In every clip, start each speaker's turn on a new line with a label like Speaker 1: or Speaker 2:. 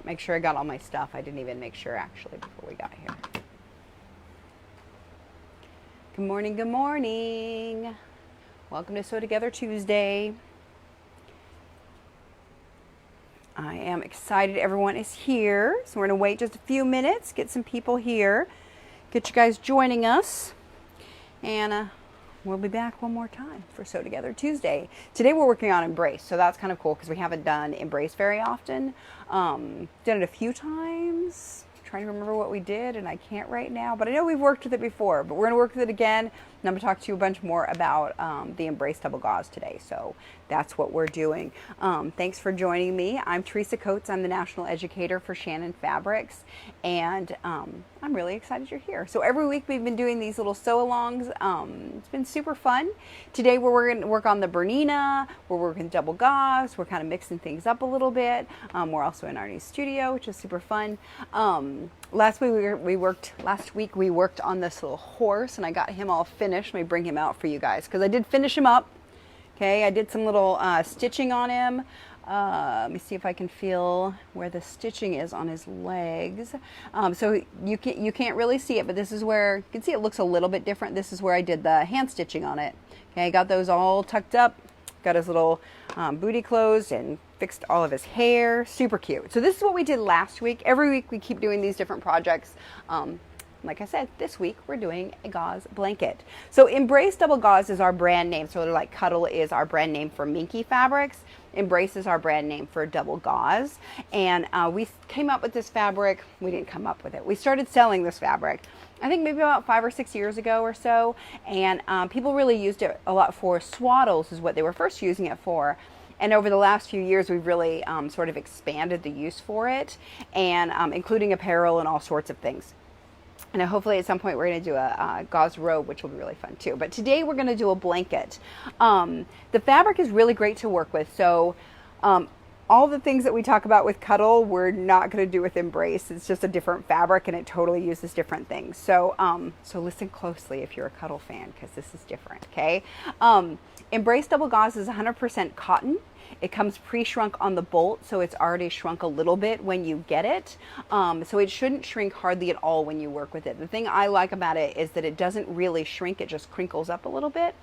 Speaker 1: make sure I got all my stuff. I didn't even make sure actually before we got here. Good morning, good morning. Welcome to Sew Together Tuesday. I am excited everyone is here. So we're gonna wait just a few minutes, get some people here, get you guys joining us, and we'll be back one more time for Sew Together Tuesday. Today we're working on Embrace, so that's kind of cool because we haven't done Embrace very often. Done it a few times. Trying to remember what we did, and I can't right now, but I know we've worked with it before, but we're going to work with it again, and I'm going to talk to you a bunch more about the Embrace double gauze today, so that's what we're doing. Thanks for joining me. I'm Teresa Coates. I'm the National Educator for Shannon Fabrics, and I'm really excited you're here. So every week we've been doing these little sew-alongs. It's been super fun. Today we're going to work on the Bernina, we're working double gauze, we're kind of mixing things up a little bit. We're also in our new studio, which is super fun. Last week we worked on this little horse, and I got him all finished. Let me bring him out for you guys because I did finish him up. Okay, I did some little stitching on him. Let me see if I can feel where the stitching is on his legs. So you can't really see it, but this is where you can see it looks a little bit different. This is where I did the hand stitching on it. Okay, I got those all tucked up, got his little booty closed, and fixed all of his hair. Super cute. So this is what we did last week. Every week we keep doing these different projects. Like I said, this week we're doing a gauze blanket. So Embrace Double Gauze is our brand name. So like Cuddle is our brand name for minky fabrics. Embrace is our brand name for double gauze. And we came up with this fabric. We didn't come up with it. We started selling this fabric, I think maybe about 5 or 6 years ago or so. And people really used it a lot for swaddles is what they were first using it for. And over the last few years, we've really sort of expanded the use for it, and including apparel and all sorts of things. And hopefully at some point we're going to do a gauze robe, which will be really fun too. But today we're going to do a blanket. The fabric is really great to work with. So all the things that we talk about with Cuddle, we're not going to do with Embrace. It's just a different fabric, and it totally uses different things. So so listen closely if you're a Cuddle fan, because this is different, okay? Embrace Double Gauze is 100% cotton. It comes pre-shrunk on the bolt, so it's already shrunk a little bit when you get it. So it shouldn't shrink hardly at all when you work with it. The thing I like about it is that it doesn't really shrink, it just crinkles up a little bit.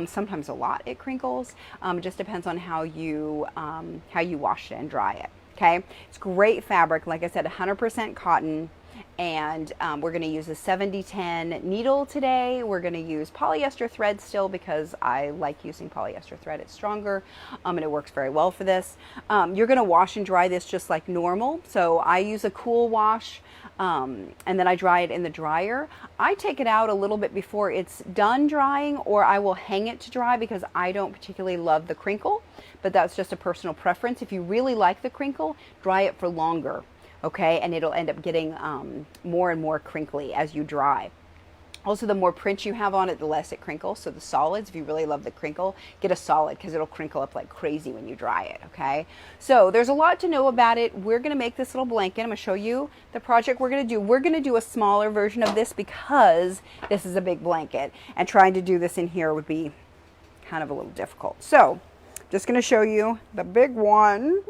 Speaker 1: Sometimes a lot it crinkles. It just depends on how you wash it and dry it. Okay, it's great fabric. Like I said, 100% cotton. And we're going to use a 70-10 needle today. We're going to use polyester thread still because I like using polyester thread. It's stronger and it works very well for this. You're going to wash and dry this just like normal. So I use a cool wash and then I dry it in the dryer. I take it out a little bit before it's done drying, or I will hang it to dry because I don't particularly love the crinkle, but that's just a personal preference. If you really like the crinkle, dry it for longer. Okay, and it'll end up getting more and more crinkly as you dry. Also, the more print you have on it, the less it crinkles. So the solids, if you really love the crinkle, get a solid because it'll crinkle up like crazy when you dry it, okay? So there's a lot to know about it. We're going to make this little blanket. I'm going to show you the project we're going to do. We're going to do a smaller version of this because this is a big blanket, and trying to do this in here would be kind of a little difficult. So just going to show you the big one.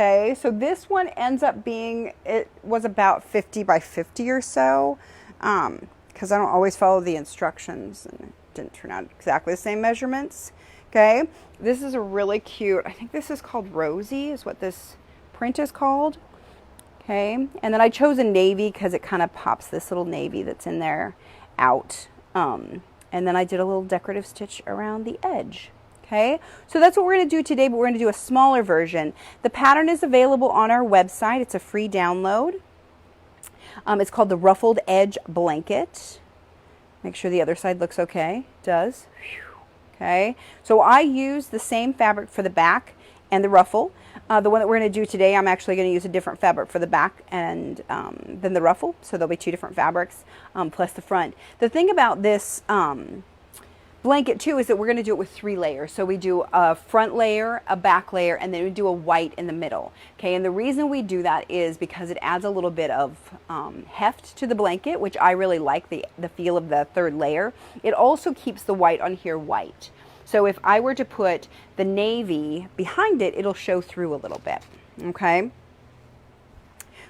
Speaker 1: Okay, so this one ends up being, it was about 50 by 50 or so, because I don't always follow the instructions, and it didn't turn out exactly the same measurements. Okay, this is a really cute, I think this is called Rosie, is what this print is called. Okay, and then I chose a navy because it kind of pops this little navy that's in there out. And then I did a little decorative stitch around the edge. Okay, so that's what we're going to do today, but we're going to do a smaller version. The pattern is available on our website. It's a free download. It's called the Ruffled Edge Blanket. Make sure the other side looks okay. It does. Okay, so I use the same fabric for the back and the ruffle. The one that we're going to do today, I'm actually going to use a different fabric for the back and than the ruffle. So there'll be 2 different fabrics plus the front. The thing about this blanket too is that we're going to do it with 3 layers. So we do a front layer, a back layer, and then we do a white in the middle. Okay, and the reason we do that is because it adds a little bit of heft to the blanket, which I really like the feel of the 3rd layer. It also keeps the white on here white. So if I were to put the navy behind it, it'll show through a little bit. Okay.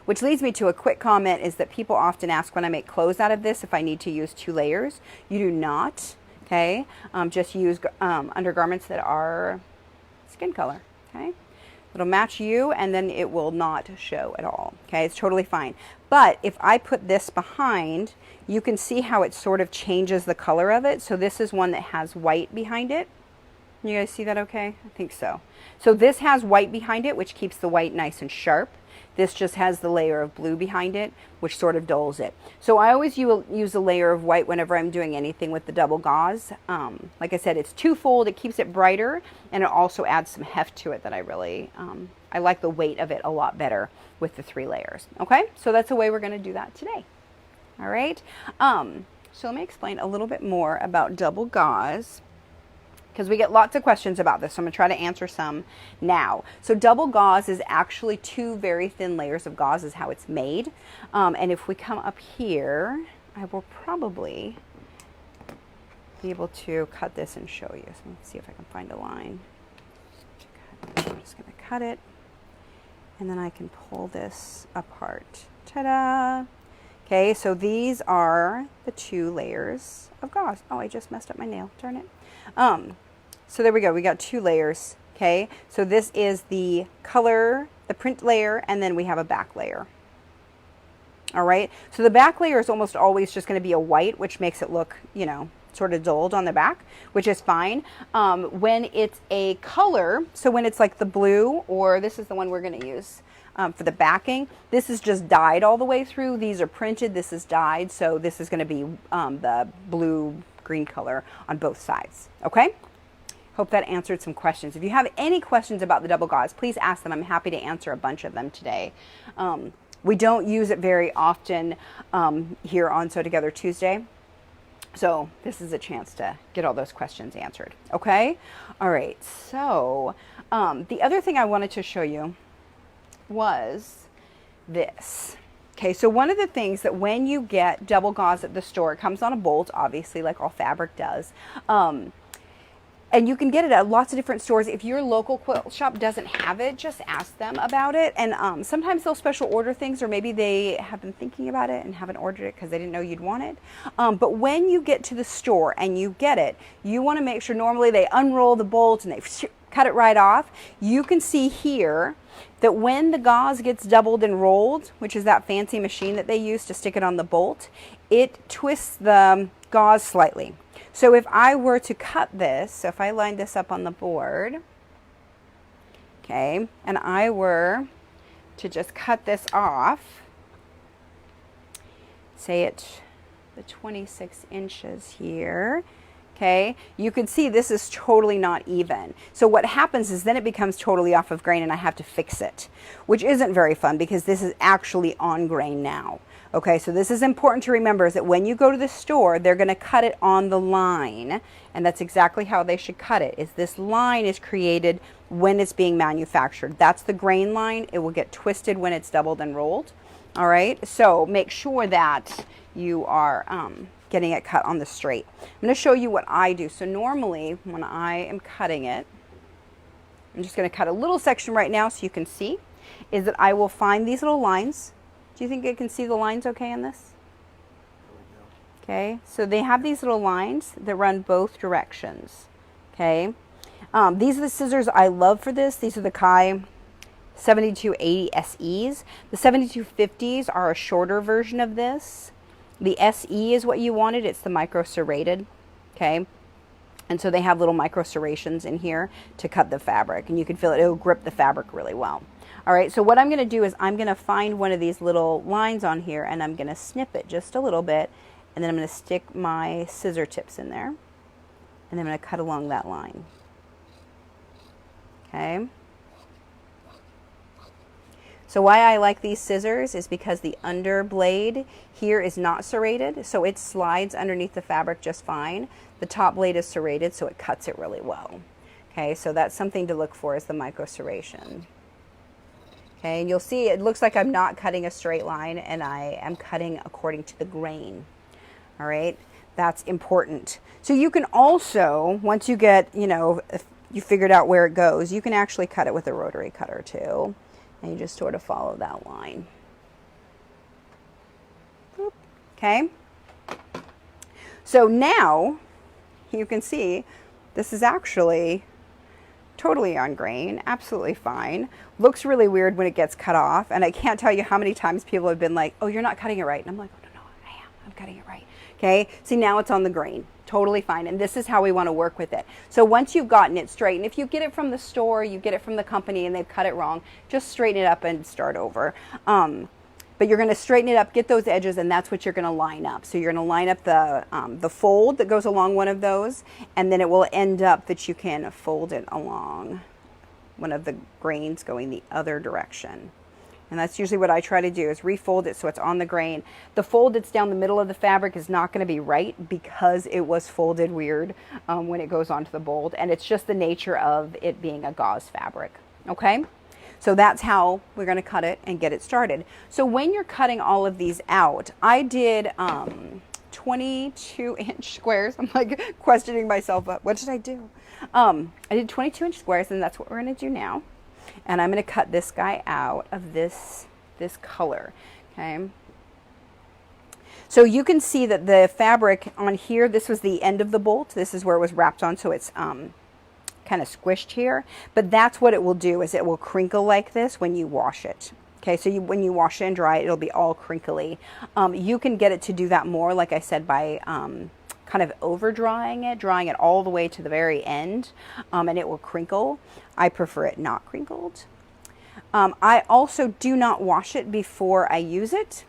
Speaker 1: Which leads me to a quick comment is that people often ask when I make clothes out of this if I need to use 2 layers. You do not, okay? Just use undergarments that are skin color, okay? It'll match you and then it will not show at all, okay? It's totally fine. But if I put this behind, you can see how it sort of changes the color of it. So this is one that has white behind it. You guys see that okay? I think so. So this has white behind it, which keeps the white nice and sharp. This just has the layer of blue behind it, which sort of dulls it. So I always use a layer of white whenever I'm doing anything with the double gauze. Like I said, it's twofold. It keeps it brighter, and it also adds some heft to it that I really, I like the weight of it a lot better with the 3 layers. Okay, so that's the way we're going to do that today. All right, so let me explain a little bit more about double gauze, because we get lots of questions about this, so I'm going to try to answer some now. So double gauze is actually 2 very thin layers of gauze is how it's made. And if we come up here, I will probably be able to cut this and show you. So let's see if I can find a line. I'm just going to cut it, and then I can pull this apart. Ta-da! Okay, so these are the 2 layers of gauze. Oh, I just messed up my nail. Darn it. So there we go. We got 2 layers. Okay, so this is the color, the print layer, and then we have a back layer. All right, so the back layer is almost always just going to be a white, which makes it look, you know, sort of dulled on the back, which is fine. When it's a color, so when it's like the blue, or this is the one we're going to use for the backing, this is just dyed all the way through. These are printed, this is dyed, so this is going to be the blue-green color on both sides. Okay? Hope that answered some questions. If you have any questions about the double gauze, please ask them. I'm happy to answer a bunch of them today. We don't use it very often here on Sew Together Tuesday. So this is a chance to get all those questions answered. Okay? All right. So the other thing I wanted to show you was this. Okay, so one of the things that when you get double gauze at the store, it comes on a bolt, obviously, like all fabric does. And you can get it at lots of different stores. If your local quilt shop doesn't have it, just ask them about it. And sometimes they'll special order things, or maybe they have been thinking about it and haven't ordered it because they didn't know you'd want it. But when you get to the store and you get it, you want to make sure, normally they unroll the bolt and they cut it right off. You can see here that when the gauze gets doubled and rolled, which is that fancy machine that they use to stick it on the bolt, it twists the gauze slightly. So if I were to cut this, so if I line this up on the board, okay, and I were to just cut this off, say it the 26 inches here, okay, you can see this is totally not even. So what happens is then it becomes totally off of grain and I have to fix it, which isn't very fun because this is actually on grain now. Okay, so this is important to remember, is that when you go to the store, they're going to cut it on the line, and that's exactly how they should cut it, is this line is created when it's being manufactured. That's the grain line. It will get twisted when it's doubled and rolled. All right, so make sure that you are getting it cut on the straight. I'm going to show you what I do. So normally when I am cutting it, I'm just going to cut a little section right now so you can see, is that I will find these little lines. Do you think I can see the lines okay in this? Okay, so they have these little lines that run both directions. Okay, these are the scissors I love for this. These are the Kai 7280 SEs. The 7250s are a shorter version of this. The SE is what you wanted. It's the micro serrated. Okay, and so they have little micro serrations in here to cut the fabric, and you can feel it. It'll grip the fabric really well. All right, so what I'm going to do is I'm going to find one of these little lines on here, and I'm going to snip it just a little bit, and then I'm going to stick my scissor tips in there, and then I'm going to cut along that line. Okay. So why I like these scissors is because the under blade here is not serrated, so it slides underneath the fabric just fine. The top blade is serrated, so it cuts it really well. Okay, so that's something to look for, is the micro serration. Okay, and you'll see it looks like I'm not cutting a straight line, and I am cutting according to the grain. All right, that's important. So you can also, once you get, you know, if you figured out where it goes, you can actually cut it with a rotary cutter too. And you just sort of follow that line. Okay. So now you can see this is actually totally on grain, absolutely fine. Looks really weird when it gets cut off, and I can't tell you how many times people have been like, oh, you're not cutting it right. And I'm like, oh, no, I am. I'm cutting it right. Okay, see, now it's on the grain. Totally fine, and this is how we want to work with it. So once you've gotten it straight, and if you get it from the store, you get it from the company, and they've cut it wrong, just straighten it up and start over. But you're going to straighten it up, get those edges, and that's what you're going to line up. So you're going to line up the fold that goes along one of those, and then it will end up that you can fold it along one of the grains going the other direction. And that's usually what I try to do, is refold it so it's on the grain. The fold that's down the middle of the fabric is not going to be right because it was folded weird when it goes onto the bolt, and it's just the nature of it being a gauze fabric. Okay? So that's how we're going to cut it and get it started. So when you're cutting all of these out, I did 22-inch squares. I'm like questioning myself, what did I do? I did 22-inch squares, and that's what we're going to do now. And I'm going to cut this guy out of this color. Okay. So you can see that the fabric on here, this was the end of the bolt. This is where it was wrapped on, so it's kind of squished here, but that's what it will do, is it will crinkle like this when you wash it. Okay, so when you wash it and dry it, it'll be all crinkly. You can get it to do that more, like I said, by kind of over drying it all the way to the very end, and it will crinkle. I prefer it not crinkled. I also do not wash it before I use it.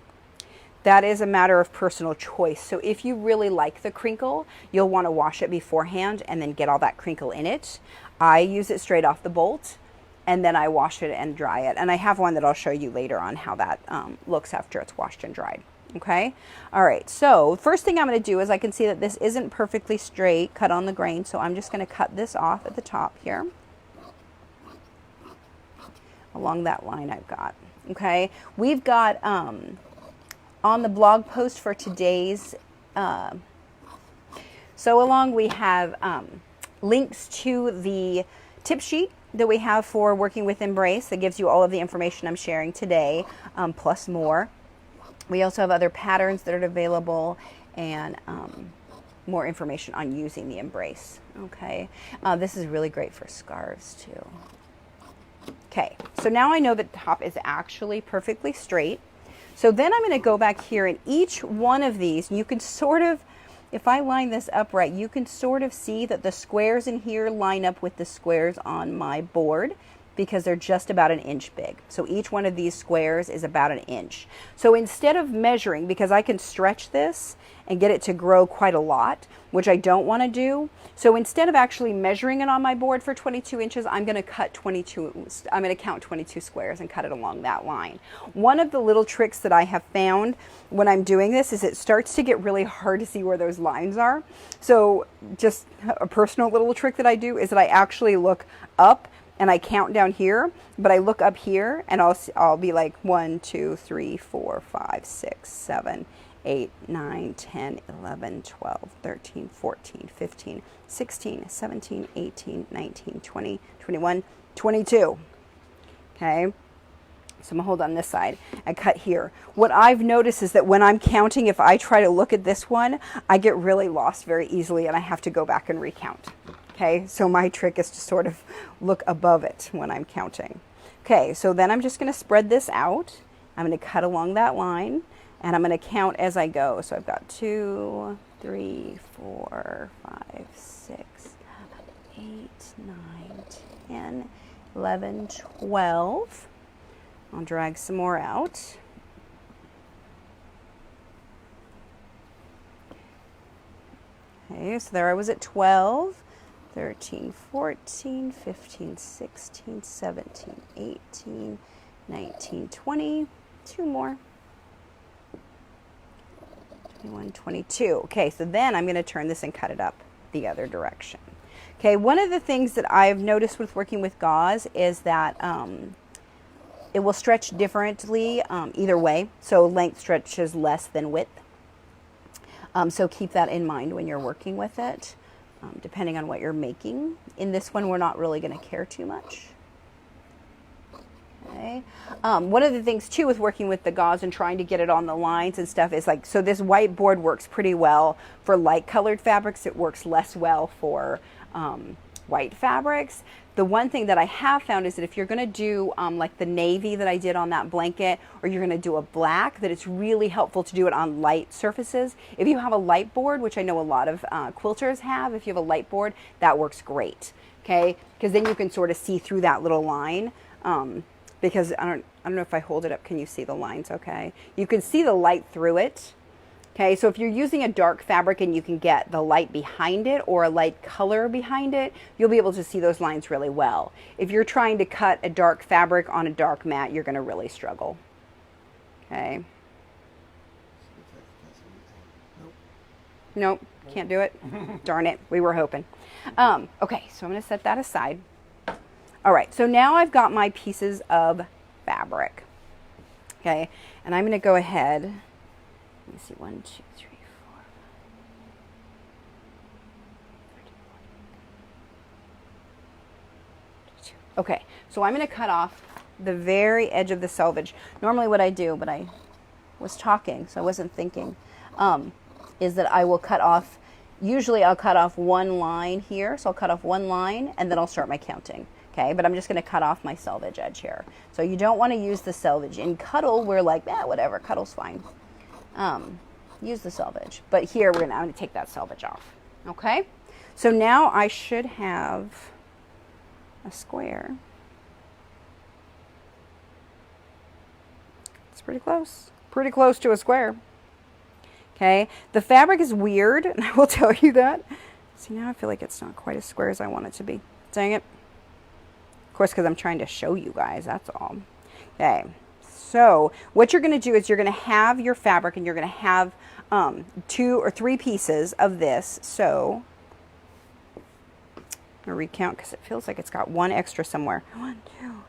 Speaker 1: That is a matter of personal choice. So if you really like the crinkle, you'll want to wash it beforehand and then get all that crinkle in it. I use it straight off the bolt, and then I wash it and dry it. And I have one that I'll show you later on how that looks after it's washed and dried. Okay. All right. So first thing I'm going to do is, I can see that this isn't perfectly straight cut on the grain. So I'm just going to cut this off at the top here along that line I've got. Okay. We've got, on the blog post for today's sew along, we have links to the tip sheet that we have for working with Embrace that gives you all of the information I'm sharing today, plus more. We also have other patterns that are available, and more information on using the Embrace. Okay, this is really great for scarves too. Okay, so now I know that the top is actually perfectly straight. So then I'm going to go back here, and each one of these, you can sort of, if I line this up right, you can sort of see that the squares in here line up with the squares on my board, because they're just about 1 inch big. So each one of these squares is about 1 inch. So instead of measuring, because I can stretch this and get it to grow quite a lot, which I don't want to do. So instead of actually measuring it on my board for 22 inches, I'm going to count 22 squares and cut it along that line. One of the little tricks that I have found when I'm doing this is it starts to get really hard to see where those lines are. So just a personal little trick that I do is that I actually look up and I count down here, but I look up here and I'll be like 1, 2, 3, 4, 5, 6, 7, 8, 9, 10, 11, 12, 13, 14, 15, 16, 17, 18, 19, 20, 21, 22. Okay. So I'm gonna hold on this side and cut here. What I've noticed is that when I'm counting, if I try to look at this one, I get really lost very easily and I have to go back and recount. Okay, so my trick is to sort of look above it when I'm counting. Okay, so then I'm just going to spread this out. I'm going to cut along that line, and I'm going to count as I go. So I've got 2, 3, 4, 5, 6, 7, 8, 9, 10, 11, 12. I'll drag some more out. Okay, so there I was at 12. 13, 14, 15, 16, 17, 18, 19, 20, 2 more, 21, 22. Okay, so then I'm going to turn this and cut it up the other direction. Okay, one of the things that I've noticed with working with gauze is that it will stretch differently either way. So length stretches less than width. So keep that in mind when you're working with it. Depending on what you're making. In this one, we're not really going to care too much. Okay. okay? One of the things too with working with the gauze and trying to get it on the lines and stuff is like, so this white board works pretty well for light colored fabrics. It works less well for white fabrics. The one thing that I have found is that if you're going to do like the navy that I did on that blanket, or you're going to do a black, that it's really helpful to do it on light surfaces. If you have a light board, which I know a lot of quilters have, if you have a light board, that works great. Okay, because then you can sort of see through that little line. Because I don't know if I hold it up, can you see the lines? Okay, you can see the light through it. Okay, so if you're using a dark fabric and you can get the light behind it or a light color behind it, you'll be able to see those lines really well. If you're trying to cut a dark fabric on a dark mat, you're going to really struggle. Okay. Nope, can't do it. Darn it, we were hoping. Okay, so I'm going to set that aside. All right, so now I've got my pieces of fabric. Okay, and I'm going to go ahead. Let me see, 1, 2, 3, 4. Okay, so I'm going to cut off the very edge of the selvage. Normally what I do, but I was talking, so I wasn't thinking, is that I will cut off, usually I'll cut off one line here. So I'll cut off one line and then I'll start my counting. Okay, but I'm just going to cut off my selvage edge here. So you don't want to use the selvage. In cuddle, we're like, whatever, cuddle's fine. Use the selvage. But here, I'm going to take that selvage off. Okay, so now I should have a square. It's pretty close to a square. Okay, the fabric is weird, and I will tell you that. See, now I feel like it's not quite as square as I want it to be. Dang it. Of course, because I'm trying to show you guys, that's all. Okay, so what you're going to do is you're going to have your fabric, and you're going to have 2 or 3 pieces of this. So I'm going to recount because it feels like it's got one extra somewhere. 1, 2, 3, 4, 5.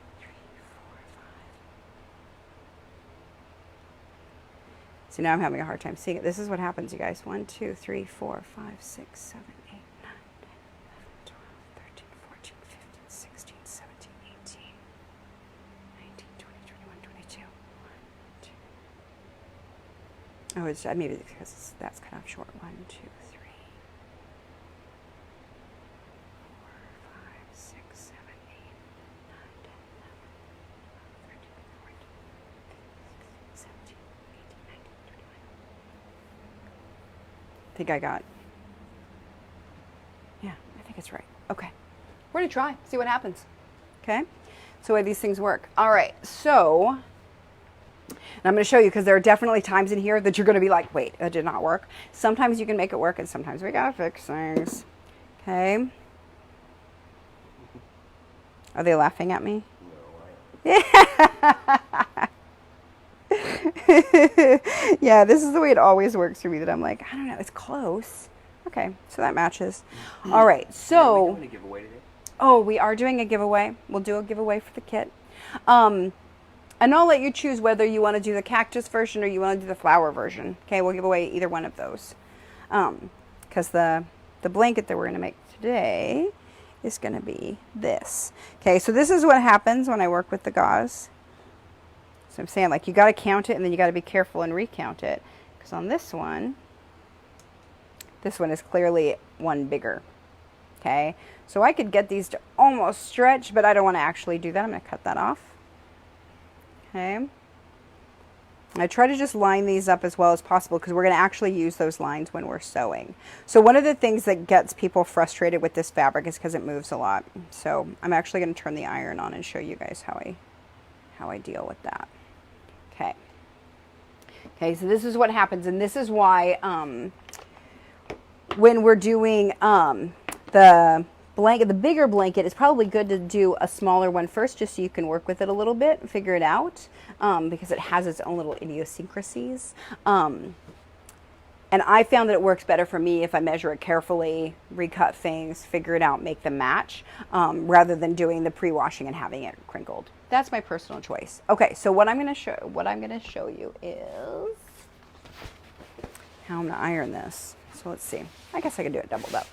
Speaker 1: So now I'm having a hard time seeing it. This is what happens, you guys. 1, 2, 3, 4, 5, 6, 7, 8, 9, 10, 11, 12, 13, 14, 15, 16, 17, 18, 19, 20, 21, 22. 1, 2. Oh, it's maybe because that's cut off short. 1, 2, 3, 4, 5, 6, 7, 8, 9, 10, 11, 12, 13, 14, 15, 16, 17, 18, 19, 21. I think I got. Yeah, I think it's right. Okay. We're going to try, see what happens. Okay? So the way these things work. All right, so. And I'm going to show you because there are definitely times in here that you're going to be like, wait, that did not work. Sometimes you can make it work and sometimes we got to fix things. Okay. Are they laughing at me? No, yeah, this is the way it always works for me, that I'm like, I don't know, it's close. Okay, so that matches. All right, so. Are we doing a giveaway today? Oh, we are doing a giveaway. We'll do a giveaway for the kit. And I'll let you choose whether you want to do the cactus version or you want to do the flower version. Okay, we'll give away either one of those. Because the blanket that we're going to make today is going to be this. Okay, so this is what happens when I work with the gauze. So I'm saying, like, you got to count it and then you got to be careful and recount it. Because on this one is clearly one bigger. Okay, so I could get these to almost stretch, but I don't want to actually do that. I'm going to cut that off. Okay, I try to just line these up as well as possible because we're going to actually use those lines when we're sewing. So one of the things that gets people frustrated with this fabric is because it moves a lot. So I'm actually going to turn the iron on and show you guys how I deal with that. Okay. Okay, so this is what happens, and this is why when we're doing the bigger blanket, it's probably good to do a smaller one first just so you can work with it a little bit and figure it out, because it has its own little idiosyncrasies. And I found that it works better for me if I measure it carefully, recut things, figure it out, make them match, rather than doing the pre-washing and having it crinkled. That's my personal choice. Okay, so what I'm going to show you is how I'm going to iron this. So let's see. I guess I could do it doubled up.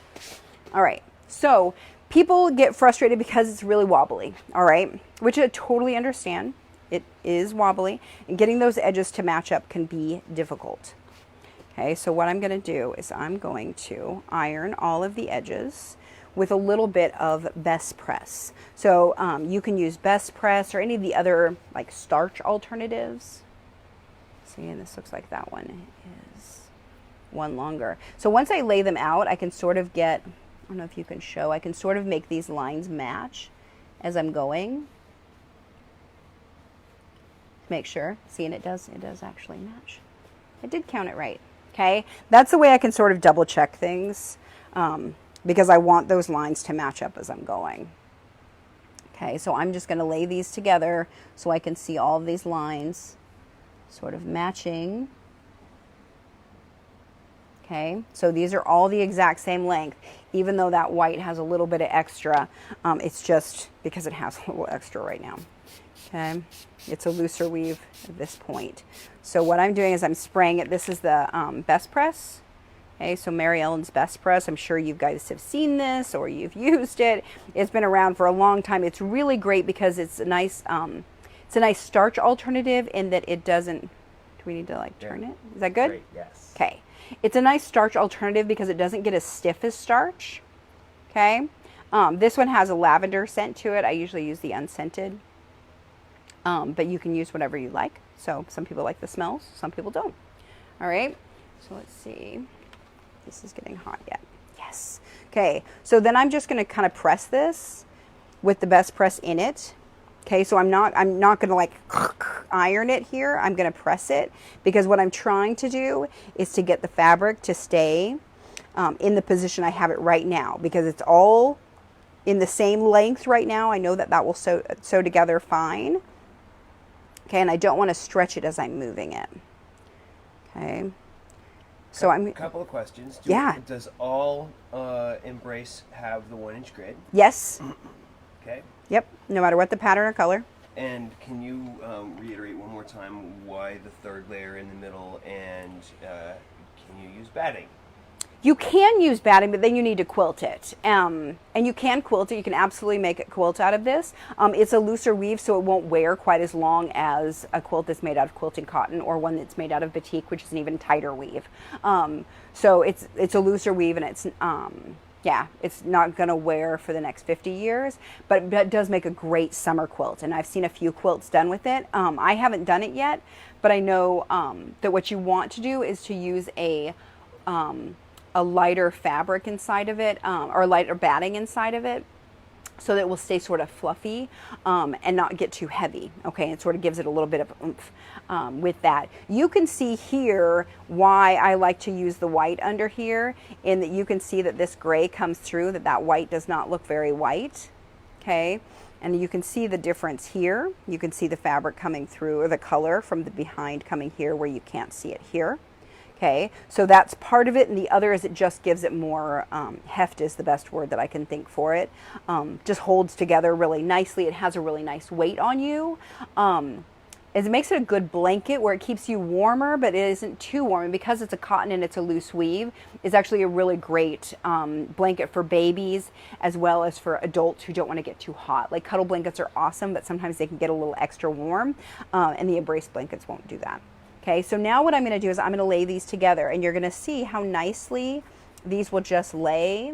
Speaker 1: All right. So people get frustrated because it's really wobbly, all right, which I totally understand. It is wobbly, and getting those edges to match up can be difficult. Okay, so what I'm going to do is I'm going to iron all of the edges with a little bit of best press. So you can use best press or any of the other like starch alternatives. See, and this looks like that one is one longer. So once I lay them out, I can sort of get, I don't know if you can show, I can sort of make these lines match as I'm going. Make sure, see, and it does actually match. I did count it right. Okay, that's the way I can sort of double check things because I want those lines to match up as I'm going. Okay, so I'm just going to lay these together so I can see all of these lines sort of matching. Okay, so these are all the exact same length, even though that white has a little bit of extra. It's just because it has a little extra right now. Okay, it's a looser weave at this point. So what I'm doing is I'm spraying it. This is the best press. Okay, so Mary Ellen's best press. I'm sure you guys have seen this or you've used it. It's been around for a long time. It's really great because it's a nice starch alternative in that it doesn't. Do we need to like turn it? Is that good?
Speaker 2: Great, yes.
Speaker 1: Okay, it's a nice starch alternative because it doesn't get as stiff as starch. Okay, this one has a lavender scent to it. I usually use the unscented. But you can use whatever you like. So some people like the smells, some people don't. All right, so let's see. This is getting hot yet. Yes. Okay, so then I'm just going to kind of press this with the best press in it. Okay, so I'm not going to like iron it here. I'm going to press it because what I'm trying to do is to get the fabric to stay in the position I have it right now because it's all in the same length right now. I know that that will sew together fine. Okay, and I don't want to stretch it as I'm moving it. Okay, so I'm...
Speaker 2: A couple of questions. Does all Embrace have the 1-inch grid?
Speaker 1: Yes.
Speaker 2: Okay.
Speaker 1: Yep, no matter what the pattern or color.
Speaker 2: And can you reiterate one more time why the third layer in the middle, and can you use batting?
Speaker 1: You can use batting, but then you need to quilt it. And you can quilt it. You can absolutely make a quilt out of this. It's a looser weave, so it won't wear quite as long as a quilt that's made out of quilting cotton or one that's made out of batik, which is an even tighter weave. So it's a looser weave, and it's not going to wear for the next 50 years, but it does make a great summer quilt. And I've seen a few quilts done with it. I haven't done it yet, but I know that what you want to do is to use a lighter fabric inside of it, or lighter batting inside of it, so that it will stay sort of fluffy and not get too heavy. Okay, it sort of gives it a little bit of oomph with that. You can see here why I like to use the white under here, in that you can see that this gray comes through, that white does not look very white. Okay, and you can see the difference here. You can see the fabric coming through, or the color from the behind coming here where you can't see it here. Okay, so that's part of it, and the other is it just gives it more heft is the best word that I can think for it. Just holds together really nicely. It has a really nice weight on you. It makes it a good blanket where it keeps you warmer, but it isn't too warm. And because it's a cotton and it's a loose weave, it's actually a really great blanket for babies as well as for adults who don't want to get too hot. Like cuddle blankets are awesome, but sometimes they can get a little extra warm, and the Embrace blankets won't do that. Okay, so now what I'm going to do is I'm going to lay these together, and you're going to see how nicely these will just lay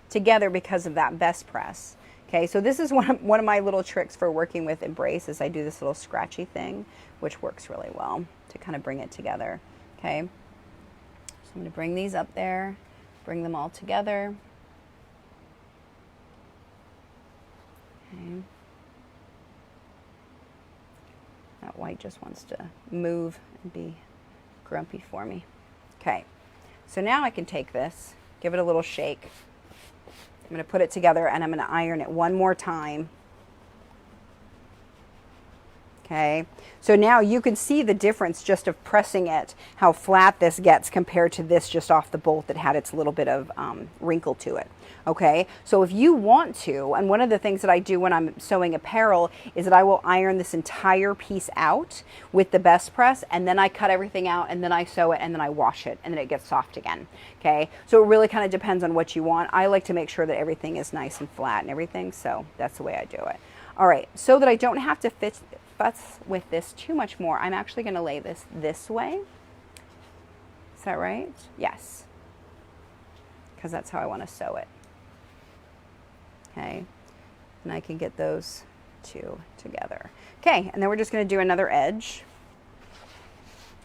Speaker 1: together because of that best press. Okay, so this is one of my little tricks for working with Embrace, is I do this little scratchy thing, which works really well to kind of bring it together. Okay, so I'm going to bring these up there, bring them all together. Okay. That white just wants to move and be grumpy for me. Okay, so now I can take this, give it a little shake. I'm going to put it together, and I'm going to iron it one more time. Okay, so now you can see the difference just of pressing it, how flat this gets compared to this just off the bolt that had its little bit of wrinkle to it. Okay, so if you want to, and one of the things that I do when I'm sewing apparel is that I will iron this entire piece out with the best press, and then I cut everything out, and then I sew it, and then I wash it, and then it gets soft again. Okay, so it really kind of depends on what you want. I like to make sure that everything is nice and flat and everything, so that's the way I do it. All right, so that I don't have to fuss with this too much more, I'm actually going to lay this way. Is that right? Yes. Because that's how I want to sew it. Okay. And I can get those two together. Okay, and then we're just going to do another edge.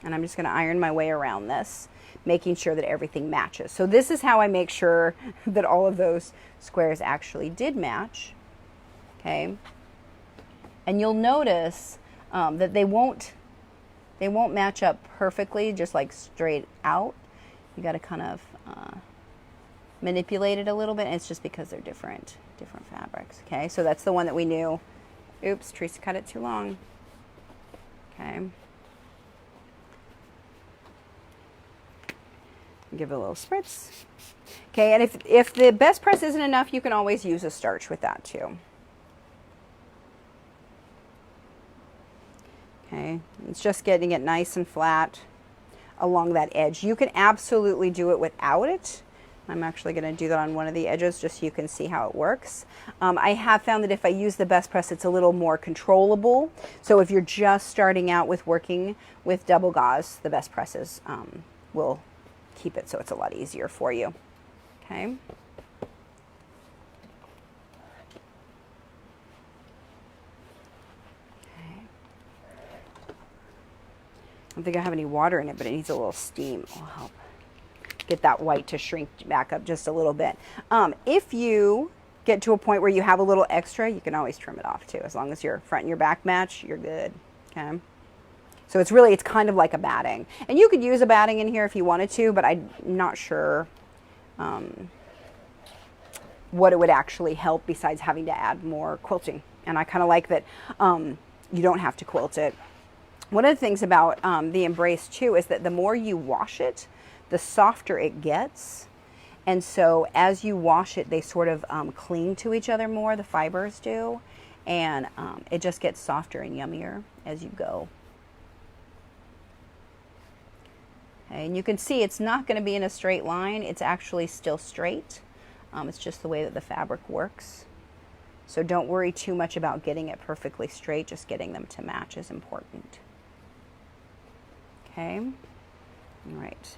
Speaker 1: And I'm just going to iron my way around this, making sure that everything matches. So this is how I make sure that all of those squares actually did match. Okay. And you'll notice that they won't match up perfectly, just like straight out. You got to kind of manipulate it a little bit, and it's just because they're different fabrics. Okay, so that's the one that we knew. Oops, Teresa cut it too long. Okay. Give it a little spritz. Okay, and if the best press isn't enough, you can always use a starch with that too. Okay, it's just getting it nice and flat along that edge. You can absolutely do it without it. I'm actually going to do that on one of the edges just so you can see how it works. I have found that if I use the best press, it's a little more controllable. So if you're just starting out with working with double gauze, the best presses will keep it so it's a lot easier for you. Okay. I don't think I have any water in it, but it needs a little steam. It will help get that white to shrink back up just a little bit. If you get to a point where you have a little extra, you can always trim it off too. As long as your front and your back match, you're good. Okay. So it's kind of like a batting. And you could use a batting in here if you wanted to, but I'm not sure what it would actually help besides having to add more quilting. And I kind of like that you don't have to quilt it. One of the things about the Embrace too is that the more you wash it, the softer it gets. And so as you wash it, they sort of cling to each other more, the fibers do. And it just gets softer and yummier as you go. Okay, and you can see it's not going to be in a straight line. It's actually still straight. It's just the way that the fabric works. So don't worry too much about getting it perfectly straight. Just getting them to match is important. Okay. All right.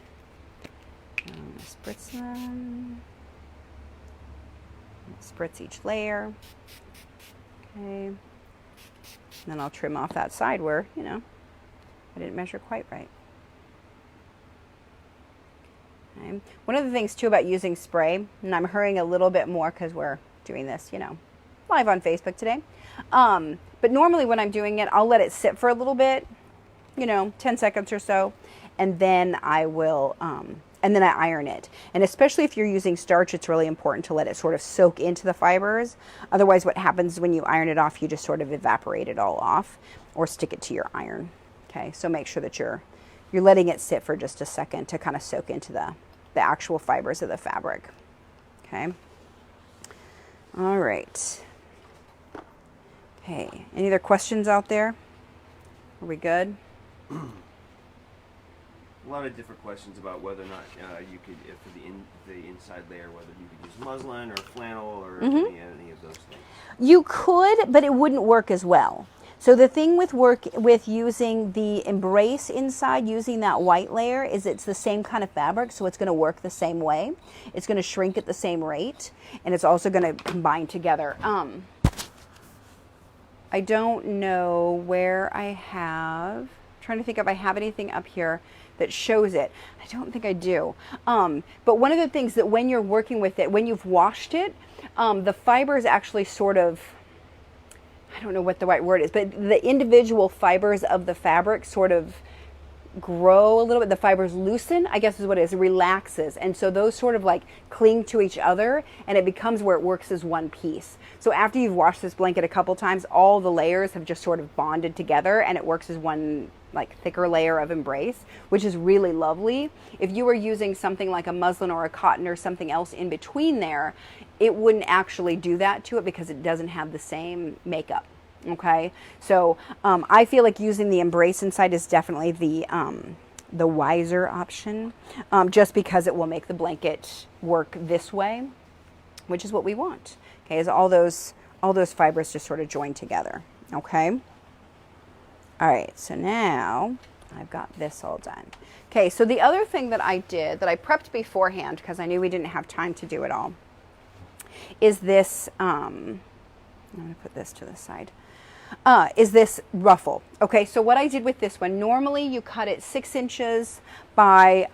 Speaker 1: Spritz them. Spritz each layer. Okay. And then I'll trim off that side where, you know, I didn't measure quite right. Okay. One of the things too about using spray, and I'm hurrying a little bit more because we're doing this, you know, live on Facebook today. But normally when I'm doing it, I'll let it sit for a little bit, you know, 10 seconds or so, and then I will, and then I iron it. And especially if you're using starch, it's really important to let it sort of soak into the fibers. Otherwise, what happens when you iron it off, you just sort of evaporate it all off or stick it to your iron. Okay, so make sure that you're letting it sit for just a second to kind of soak into the actual fibers of the fabric. Okay. All right. Okay, any other questions out there? Are we good?
Speaker 2: A lot of different questions about whether or not you could, if for the inside layer, whether you could use muslin or flannel or any of those things.
Speaker 1: You could, but it wouldn't work as well. So the thing with using the Embrace inside, using that white layer, is it's the same kind of fabric, so it's going to work the same way. It's going to shrink at the same rate, and it's also going to combine together. I don't know where I have. I'm trying to think if I have anything up here that shows it. I don't think I do. But one of the things that when you're working with it, when you've washed it, the fibers actually sort of, I don't know what the right word is, but the individual fibers of the fabric sort of grow a little bit. The fibers loosen, I guess is what it is. It relaxes. And so those sort of like cling to each other, and it becomes where it works as one piece. So after you've washed this blanket a couple times, all the layers have just sort of bonded together, and it works as one like thicker layer of Embrace, which is really lovely. If you were using something like a muslin or a cotton or something else in between there, it wouldn't actually do that to it because it doesn't have the same makeup. Okay, so I feel like using the Embrace inside is definitely the wiser option, just because it will make the blanket work this way, which is what we want. Okay, is all those fibers just sort of join together. Okay. All right, so now I've got this all done. Okay, so the other thing that I did, that I prepped beforehand because I knew we didn't have time to do it all, is this, I'm going to put this to the side, is this ruffle. Okay, so what I did with this one, normally you cut it 6 inches by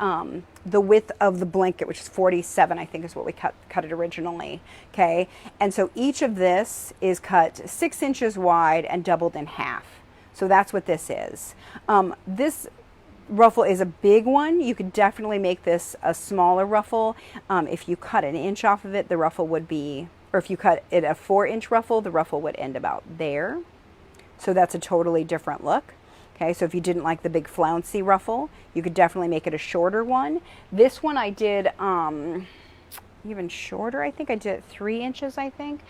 Speaker 1: the width of the blanket, which is 47, I think is what we cut it originally. Okay, and so each of this is cut 6 inches wide and doubled in half. So that's what this is. This ruffle is a big one. You could definitely make this a smaller ruffle. If you cut an inch off of it, the ruffle would be, or if you cut it a 4-inch ruffle, the ruffle would end about there. So that's a totally different look. Okay, so if you didn't like the big flouncy ruffle, you could definitely make it a shorter one. This one I did even shorter. I think I did 3 inches, I think.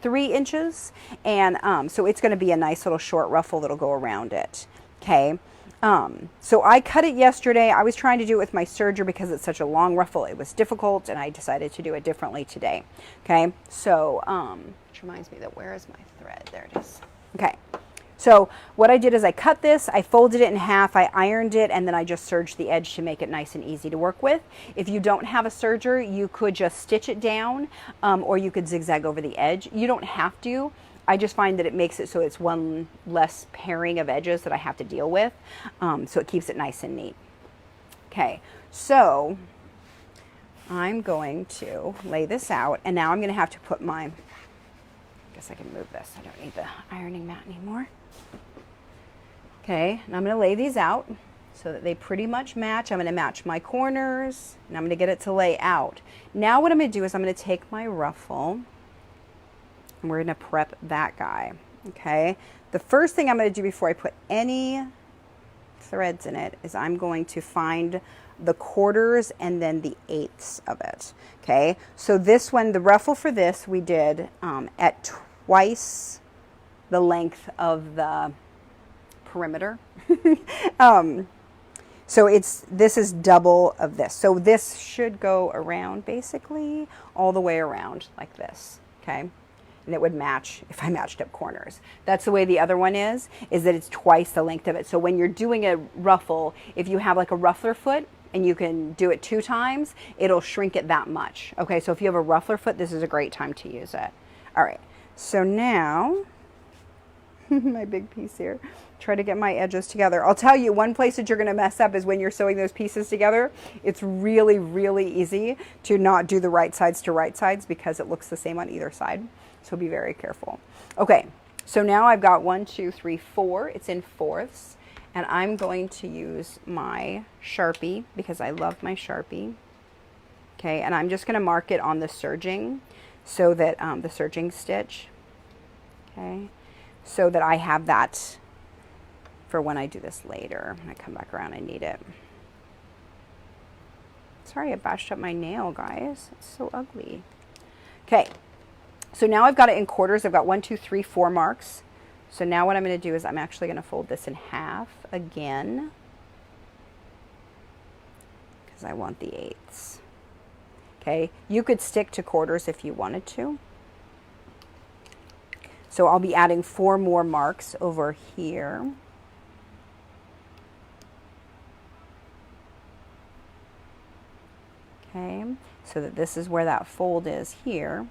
Speaker 1: 3 inches. And so it's going to be a nice little short ruffle that'll go around it. Okay. So I cut it yesterday. I was trying to do it with my serger because it's such a long ruffle. It was difficult, and I decided to do it differently today. Okay. So, which reminds me that where is my thread? There it is. Okay. So what I did is I cut this, I folded it in half, I ironed it, and then I just serged the edge to make it nice and easy to work with. If you don't have a serger, you could just stitch it down, or you could zigzag over the edge. You don't have to. I just find that it makes it so it's one less pairing of edges that I have to deal with, so it keeps it nice and neat. Okay, so I'm going to lay this out, and now I'm going to have to put my, I guess I can move this. I don't need the ironing mat anymore. Okay, and I'm going to lay these out so that they pretty much match. I'm going to match my corners, and I'm going to get it to lay out. Now what I'm going to do is I'm going to take my ruffle, and we're going to prep that guy. Okay, the first thing I'm going to do before I put any threads in it is I'm going to find the quarters and then the eighths of it. Okay, so this one, the ruffle for this, we did at twice the length of the perimeter. So this is double of this. So this should go around basically all the way around like this. Okay, and it would match if I matched up corners. That's the way the other one is that it's twice the length of it. So when you're doing a ruffle, if you have like a ruffler foot and you can do it 2 times, it'll shrink it that much. Okay, so if you have a ruffler foot, this is a great time to use it. All right, so now my big piece here, try to get my edges together. I'll tell you, one place that you're going to mess up is when you're sewing those pieces together. It's really, really easy to not do the right sides to right sides because it looks the same on either side. So be very careful. Okay, so now I've got 1, 2, 3, 4. It's in fourths. And I'm going to use my Sharpie because I love my Sharpie. Okay, and I'm just going to mark it on the serging so that the serging stitch. Okay, so that I have that for when I do this later. When I come back around, I need it. Sorry, I bashed up my nail, guys. It's so ugly. Okay, so now I've got it in quarters. I've got 1, 2, 3, 4 marks. So now what I'm going to do is I'm actually going to fold this in half again because I want the eighths. Okay, you could stick to quarters if you wanted to. So I'll be adding 4 more marks over here. Okay, so that this is where that fold is here.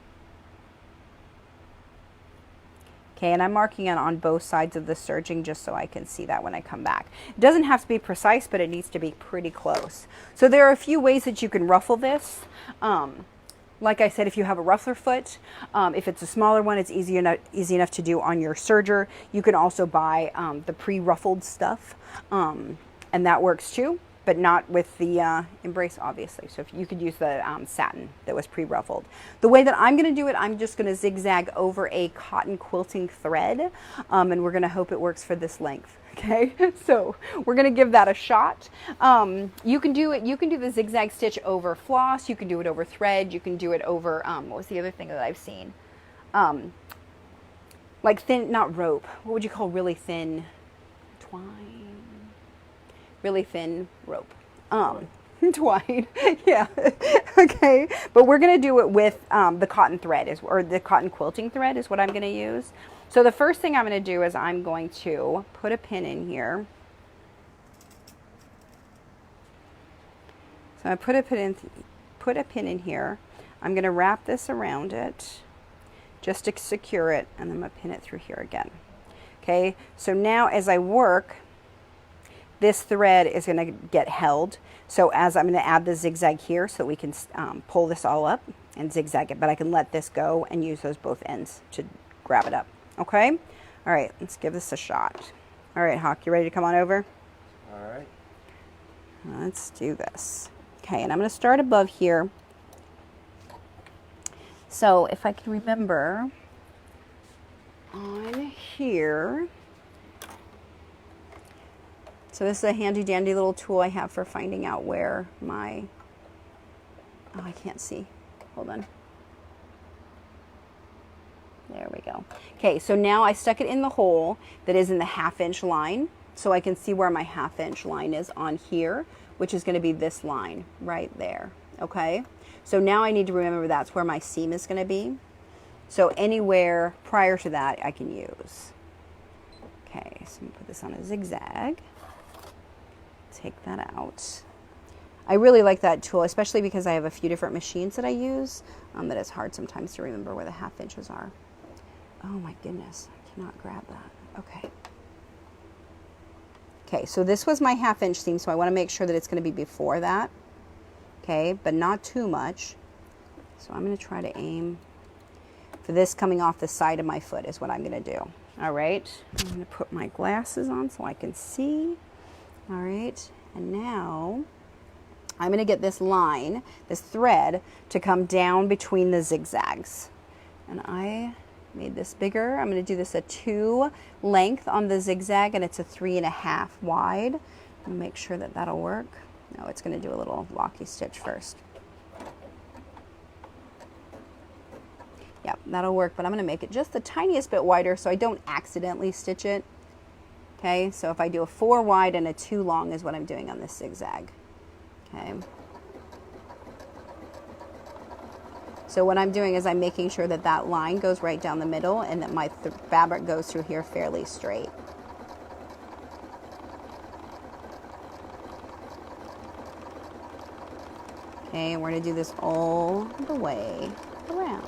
Speaker 1: Okay, and I'm marking it on both sides of the serging just so I can see that when I come back. It doesn't have to be precise, but it needs to be pretty close. So there are a few ways that you can ruffle this. Like I said, if you have a ruffler foot, if it's a smaller one, it's easy enough to do on your serger. You can also buy the pre-ruffled stuff, and that works too, but not with the embrace, obviously. So if you could use the satin that was pre-ruffled. The way that I'm going to do it, I'm just going to zigzag over a cotton quilting thread, and we're going to hope it works for this length. Okay, so we're going to give that a shot. You can do it. You can do the zigzag stitch over floss. You can do it over thread. You can do it over what was the other thing that I've seen? Like thin, not rope. What would you call really thin twine? Really thin rope. Twine. Yeah. Okay. But we're going to do it with the cotton thread or the cotton quilting thread is what I'm going to use. So the first thing I'm going to do is I'm going to put a pin in here. So I put a pin in here. I'm going to wrap this around it just to secure it, and then I'm going to pin it through here again. Okay, so now as I work, this thread is going to get held. So as I'm going to add the zigzag here so we can pull this all up and zigzag it, but I can let this go and use those both ends to grab it up. Okay? All right, let's give this a shot. All right, Hawk, you ready to come on over?
Speaker 2: All right.
Speaker 1: Let's do this. Okay, and I'm going to start above here. So if I can remember, on here, so this is a handy dandy little tool I have for finding out where my, oh, I can't see. Hold on. There we go. Okay, so now I stuck it in the hole that is in the 1/2 inch line, so I can see where my 1/2 inch line is on here, which is going to be this line right there. Okay, so now I need to remember that's where my seam is going to be. So anywhere prior to that I can use. Okay, so I'm going to put this on a zigzag. Take that out. I really like that tool, especially because I have a few different machines that I use, that it's hard sometimes to remember where the 1/2 inches are. Oh my goodness, I cannot grab that. Okay. Okay, so this was my 1/2 inch seam, so I want to make sure that it's going to be before that. Okay, but not too much. So I'm going to try to aim for this coming off the side of my foot is what I'm going to do. All right, I'm going to put my glasses on so I can see. All right, and now I'm going to get this line, this thread, to come down between the zigzags. And I made this bigger. I'm going to do this a 2 length on the zigzag, and it's a 3.5 wide. I'm going to make sure that that'll work. No, it's going to do a little locky stitch first. Yep, that'll work, but I'm going to make it just the tiniest bit wider so I don't accidentally stitch it. Okay, so if I do a 4 wide and a 2 long is what I'm doing on this zigzag. Okay. So what I'm doing is I'm making sure that that line goes right down the middle and that my fabric goes through here fairly straight. Okay, and we're going to do this all the way around.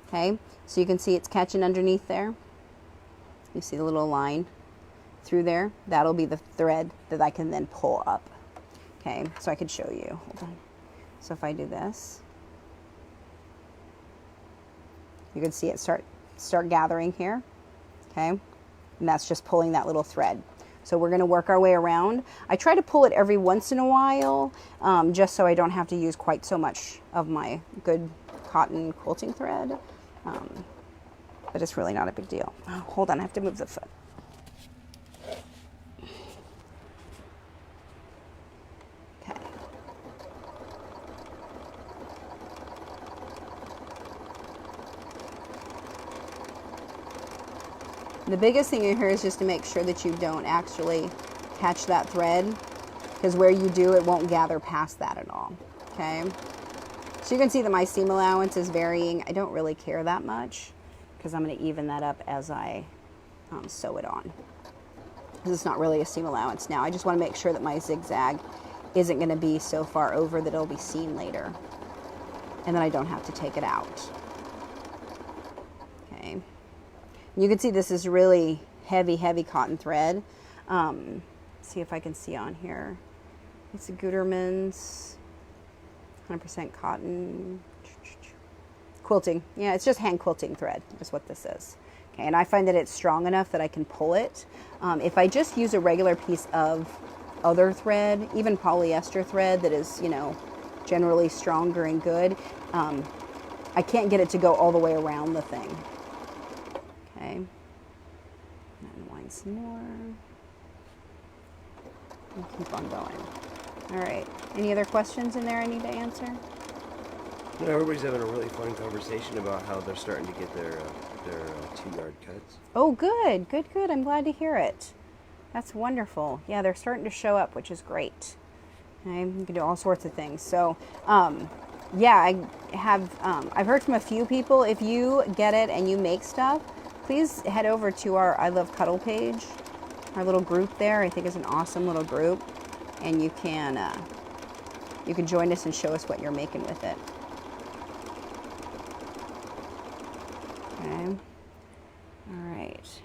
Speaker 1: Okay, so you can see it's catching underneath there. You see the little line through there? That'll be the thread that I can then pull up. Okay, so I could show you. Hold on. So if I do this, you can see it start gathering here. Okay, and that's just pulling that little thread. So we're going to work our way around. I try to pull it every once in a while, just so I don't have to use quite so much of my good cotton quilting thread. But it's really not a big deal. Oh, hold on, I have to move the foot. Okay. The biggest thing in here is just to make sure that you don't actually catch that thread, because where you do, it won't gather past that at all. Okay. So you can see that my seam allowance is varying. I don't really care that much because I'm going to even that up as I sew it on. Because it's not really a seam allowance now. I just want to make sure that my zigzag isn't going to be so far over that it'll be seen later. And then I don't have to take it out. Okay. You can see this is really heavy, heavy cotton thread. See if I can see on here. It's a Gutermann's 100% cotton quilting. Yeah, it's just hand quilting thread is what this is. Okay, and I find that it's strong enough that I can pull it. If I just use a regular piece of other thread, even polyester thread that is, you know, generally stronger and good, I can't get it to go all the way around the thing. Okay, and wind some more. And keep on going. All right. Any other questions in there I need to answer?
Speaker 2: No, everybody's having a really fun conversation about how they're starting to get their 2-yard cuts.
Speaker 1: Oh, good, good, good. I'm glad to hear it. That's wonderful. Yeah, they're starting to show up, which is great. Okay, you can do all sorts of things. So, yeah, I've heard from a few people, if you get it and you make stuff, please head over to our I Love Cuddle page, our little group there. I think it's an awesome little group, and you can join us and show us what you're making with it. Okay. All right.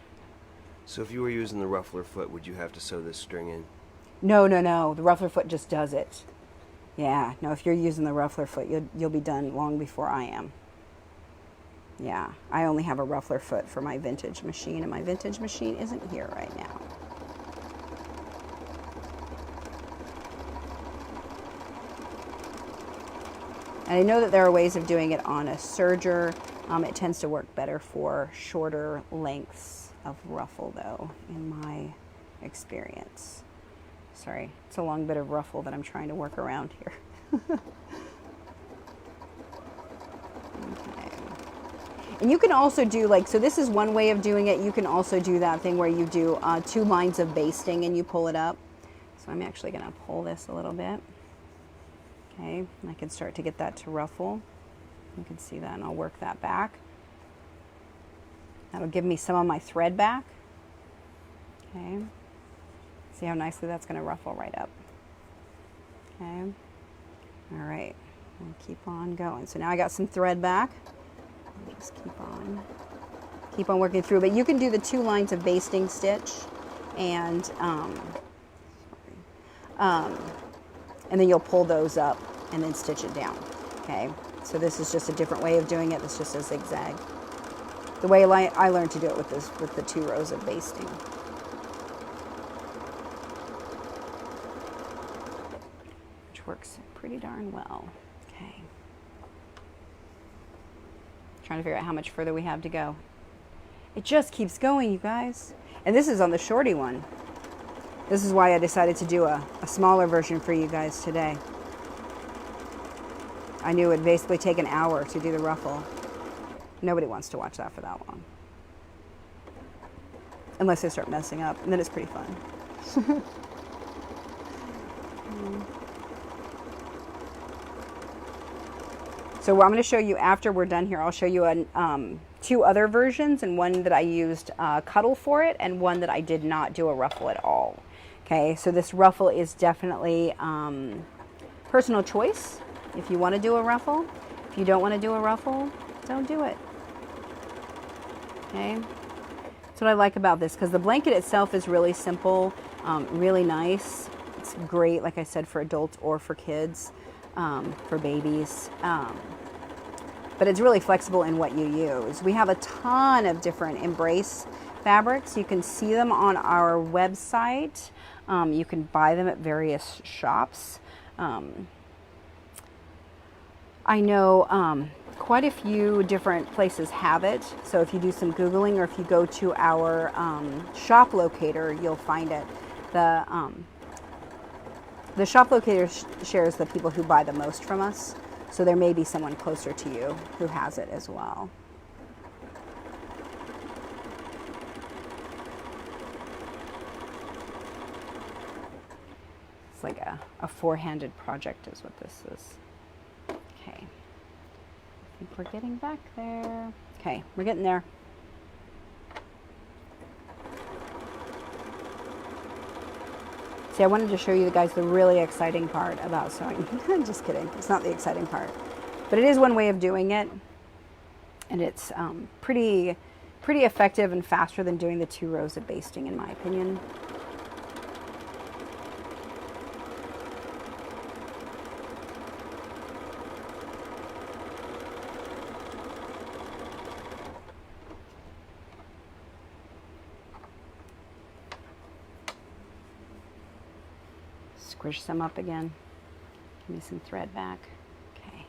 Speaker 2: So if you were using the ruffler foot, would you have to sew this string in?
Speaker 1: No, no, no. The ruffler foot just does it. Yeah. No, if you're using the ruffler foot, you'll be done long before I am. Yeah. I only have a ruffler foot for my vintage machine, and my vintage machine isn't here right now. And I know that there are ways of doing it on a serger. It tends to work better for shorter lengths of ruffle, though, in my experience. Sorry, it's a long bit of ruffle that I'm trying to work around here. Okay. And you can also do, like, so this is one way of doing it. You can also do that thing where you do 2 lines of basting and you pull it up. So I'm actually going to pull this a little bit. Okay, and I can start to get that to ruffle. You can see that, and I'll work that back. That'll give me some of my thread back. Okay, see how nicely that's going to ruffle right up. Okay, all right, we'll keep on going. So now I got some thread back. I'll just keep on working through. But you can do the 2 lines of basting stitch, and then you'll pull those up and then stitch it down. Okay, so this is just a different way of doing it. It's just a zigzag. The way I learned to do it with the 2 rows of basting. Which works pretty darn well. Okay. Trying to figure out how much further we have to go. It just keeps going, you guys. And this is on the shorty one. This is why I decided to do a smaller version for you guys today. I knew it would basically take an hour to do the ruffle. Nobody wants to watch that for that long. Unless they start messing up, and then it's pretty fun. So what I'm going to show you after we're done here, I'll show you 2 other versions, and one that I used cuddle for it, and one that I did not do a ruffle at all. Okay, so this ruffle is definitely personal choice. If you want to do a ruffle, if you don't want to do a ruffle, don't do it. Okay, that's what I like about this, because the blanket itself is really simple, really nice. It's great, like I said, for adults or for kids, for babies. But it's really flexible in what you use. We have a ton of different embrace fabrics. You can see them on our website. You can buy them at various shops. I know quite a few different places have it. So if you do some Googling, or if you go to our shop locator, you'll find it. The shop locator shares the people who buy the most from us. So there may be someone closer to you who has it as well. It's like a 4-handed project is what this is. Okay, I think we're getting back there. Okay, we're getting there. See, I wanted to show you guys the really exciting part about sewing. Just kidding, it's not the exciting part. But it is one way of doing it. And it's pretty effective and faster than doing the 2 rows of basting, in my opinion. Squish some up again. Give me some thread back. Okay.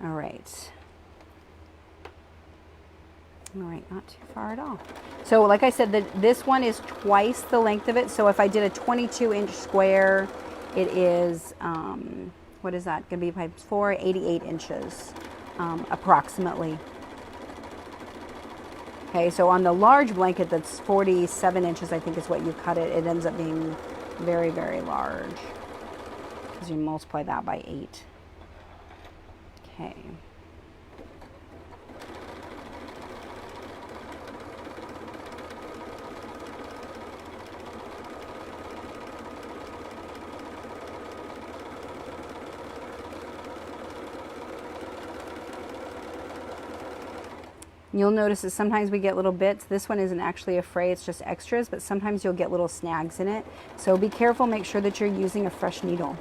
Speaker 1: All right. All right, not too far at all. So like I said, this one is twice the length of it. So if I did a 22-inch square, it is, what is that? Going to be by 4, 88 inches, approximately. Okay, so on the large blanket that's 47 inches, I think is what you cut it, it ends up being very, very large, because you multiply that by 8. Okay. You'll notice that sometimes we get little bits. This one isn't actually a fray, it's just extras, but sometimes you'll get little snags in it. So be careful, make sure that you're using a fresh needle.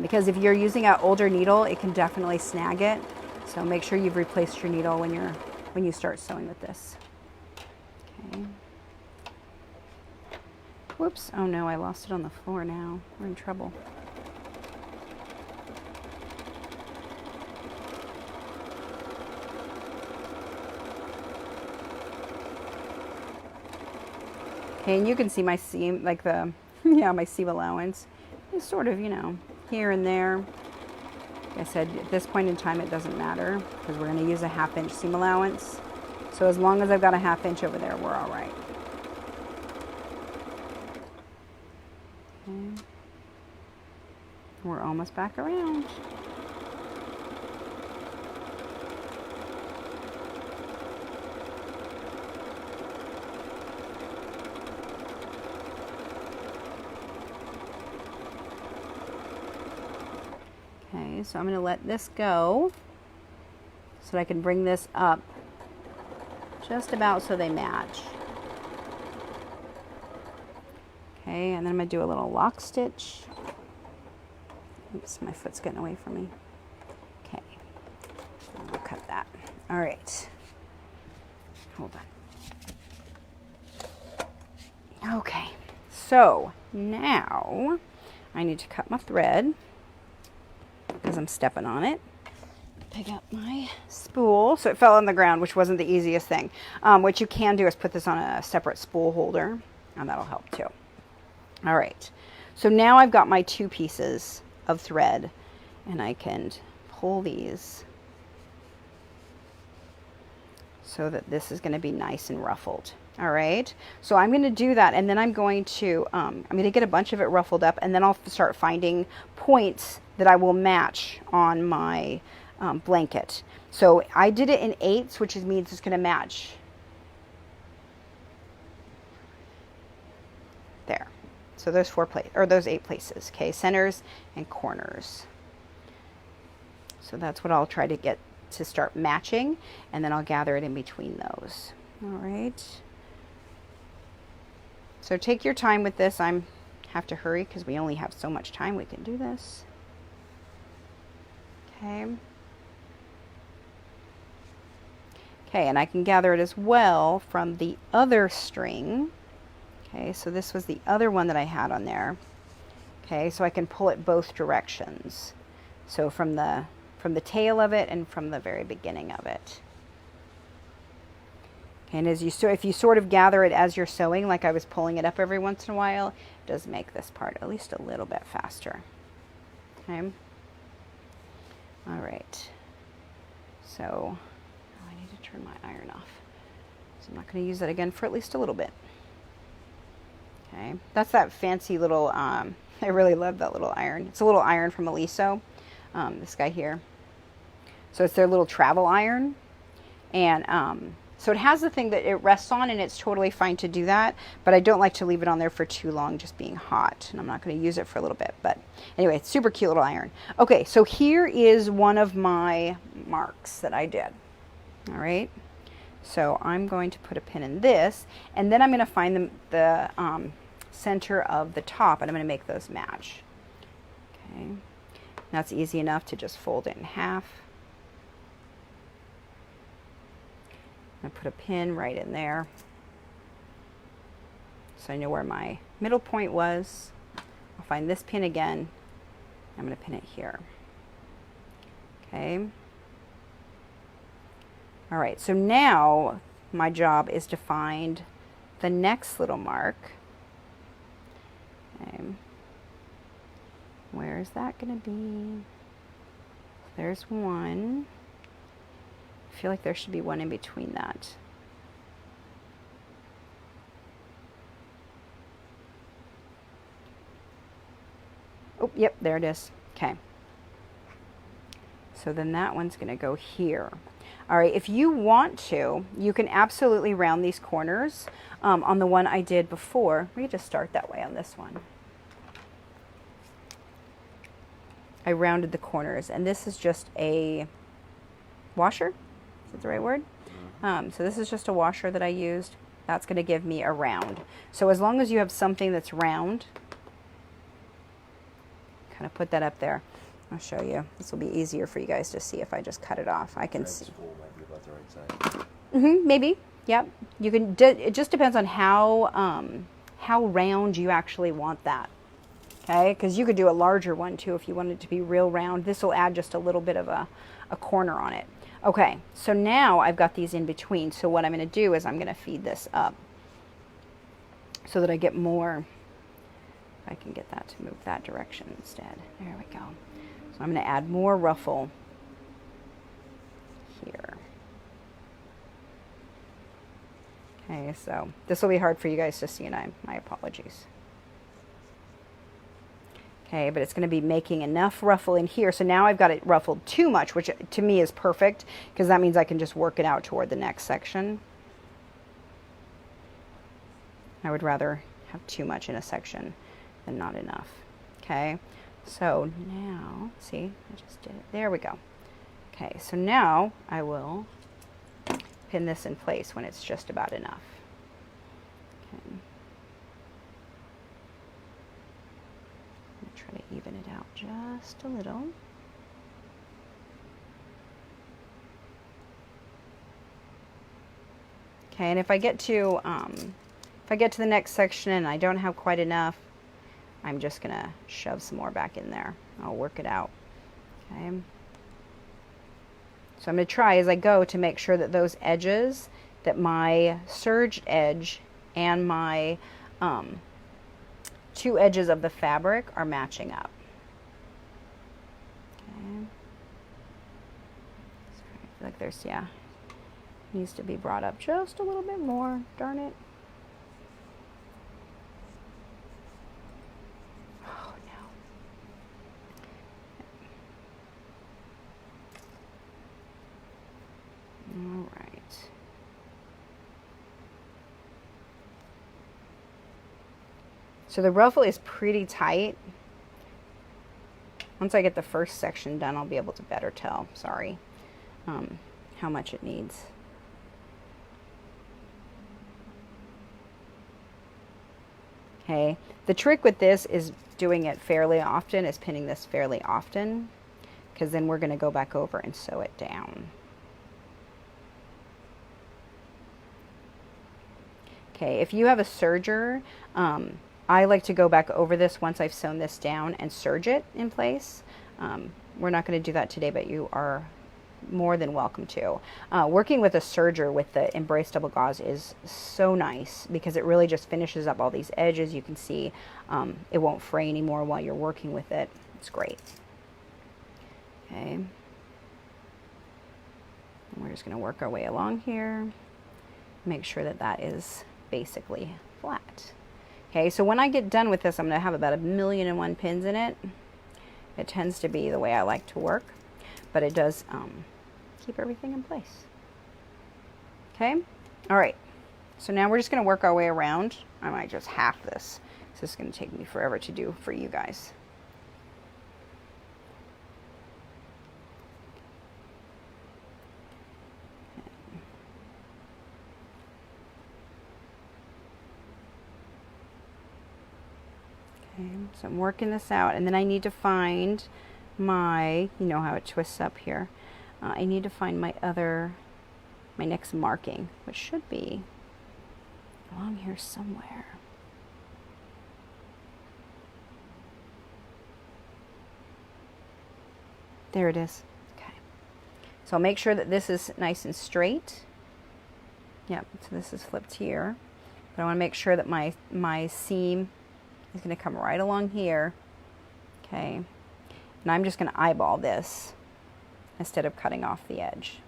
Speaker 1: Because if you're using an older needle, it can definitely snag it. So make sure you've replaced your needle when you start sewing with this. Okay. Whoops, oh no, I lost it on the floor now. We're in trouble. Okay, and you can see my seam, like the, yeah, my seam allowance is sort of, you know, here and there. Like I said, at this point in time, it doesn't matter because we're going to use a 1/2 inch seam allowance. So as long as I've got a 1/2 inch over there, we're all right. Okay. We're almost back around. Okay, so I'm going to let this go so that I can bring this up just about so they match. Okay, and then I'm going to do a little lock stitch. Oops, my foot's getting away from me. Okay, I'll cut that. All right, hold on. Okay, so now I need to cut my thread because I'm stepping on it. Pick up my spool. So it fell on the ground, which wasn't the easiest thing. What you can do is put this on a separate spool holder, and that'll help too. All right, so now I've got my 2 pieces of thread, and I can pull these so that this is going to be nice and ruffled. All right, so I'm going to do that, and then I'm going to get a bunch of it ruffled up, and then I'll start finding points that I will match on my blanket. So I did it in 8s, which means it's going to match there. So those 8 places. Okay, centers and corners. So that's what I'll try to get to start matching, and then I'll gather it in between those. All right. So take your time with this. I have to hurry because we only have so much time we can do this. Okay. Okay, and I can gather it as well from the other string. Okay, so this was the other one that I had on there. Okay, so I can pull it both directions. So from the tail of it and from the very beginning of it. Okay, and if you sort of gather it as you're sewing, like I was pulling it up every once in a while, it does make this part at least a little bit faster. Okay. All right. So I need to turn my iron off. So I'm not going to use that again for at least a little bit. Okay, that's that fancy little, I really love that little iron. It's a little iron from Aliso, this guy here. So it's their little travel iron. And so it has the thing that it rests on, and it's totally fine to do that. But I don't like to leave it on there for too long, just being hot. And I'm not going to use it for a little bit. But anyway, it's super cute little iron. Okay, so here is one of my marks that I did. All right. So I'm going to put a pin in this, and then I'm going to find the center of the top, and I'm going to make those match. Okay, that's easy enough to just fold it in half. I put a pin right in there, so I know where my middle point was. I'll find this pin again. I'm going to pin it here. Okay. All right, so now my job is to find the next little mark. Okay. Where is that going to be? There's one. I feel like there should be one in between that. Oh, yep, there it is. Okay. So then that one's going to go here. All right, if you want to, you can absolutely round these corners. On the one I did before, we could just start that way on this one. I rounded the corners, and this is just a washer. that the right word? So this is just a washer that I used. That's going to give me a round. So as long as you have something that's round, kind of put that up there. I'll show you. This will be easier for you guys to see if I just cut it off. I can see.
Speaker 2: Might be about the right size.
Speaker 1: Maybe. Yep. You can. It just depends on how round you actually want that. Okay, because you could do a larger one too if you want it to be real round. This will add just a little bit of a corner on it. Okay, so now I've got these in between. So what I'm going to do is I'm going to feed this up so that I get more. If I can get that to move that direction instead. There we go. So I'm going to add more ruffle here. Okay, so this will be hard for you guys to see, and my apologies. Okay, but it's going to be making enough ruffle in here. So now I've got it ruffled too much, which to me is perfect, because that means I can just work it out toward the next section. I would rather have too much in a section than not enough. Okay, so now, see, I just did it. There we go. Okay, so now I will pin this in place when it's just about enough. Okay. Try to even it out just a little. Okay, and if I get to the next section and I don't have quite enough, I'm just gonna shove some more back in there. I'll work it out. Okay. So I'm gonna try as I go to make sure that those edges, that my serged edge and my two edges of the fabric are matching up. Okay. Sorry, I feel like there's, yeah, needs to be brought up just a little bit more, darn it. Oh no. All right. So the ruffle is pretty tight. Once I get the first section done, I'll be able to better tell, sorry, how much it needs. Okay, the trick with this is doing it fairly often, is pinning this fairly often, because then we're going to go back over and sew it down. Okay, if you have a serger, I like to go back over this once I've sewn this down and serge it in place. We're not going to do that today, but you are more than welcome to. Working with a serger with the embrace double gauze is so nice because it really just finishes up all these edges. You can see it won't fray anymore while you're working with it. It's great. Okay. And we're just going to work our way along here. Make sure that that is basically flat. Okay, so when I get done with this, I'm going to have about 1,000,001 pins in it. It tends to be the way I like to work, but it does keep everything in place. Okay, all right. So now we're just going to work our way around. I might just half this. This is going to take me forever to do for you guys. Okay, so I'm working this out, and then I need to find my, you know how it twists up here. I need to find my next marking, which should be along here somewhere. There it is. Okay. So I'll make sure that this is nice and straight. Yep, so this is flipped here. But I want to make sure that my seam is going to come right along here. Okay. And I'm just going to eyeball this instead of cutting off the edge.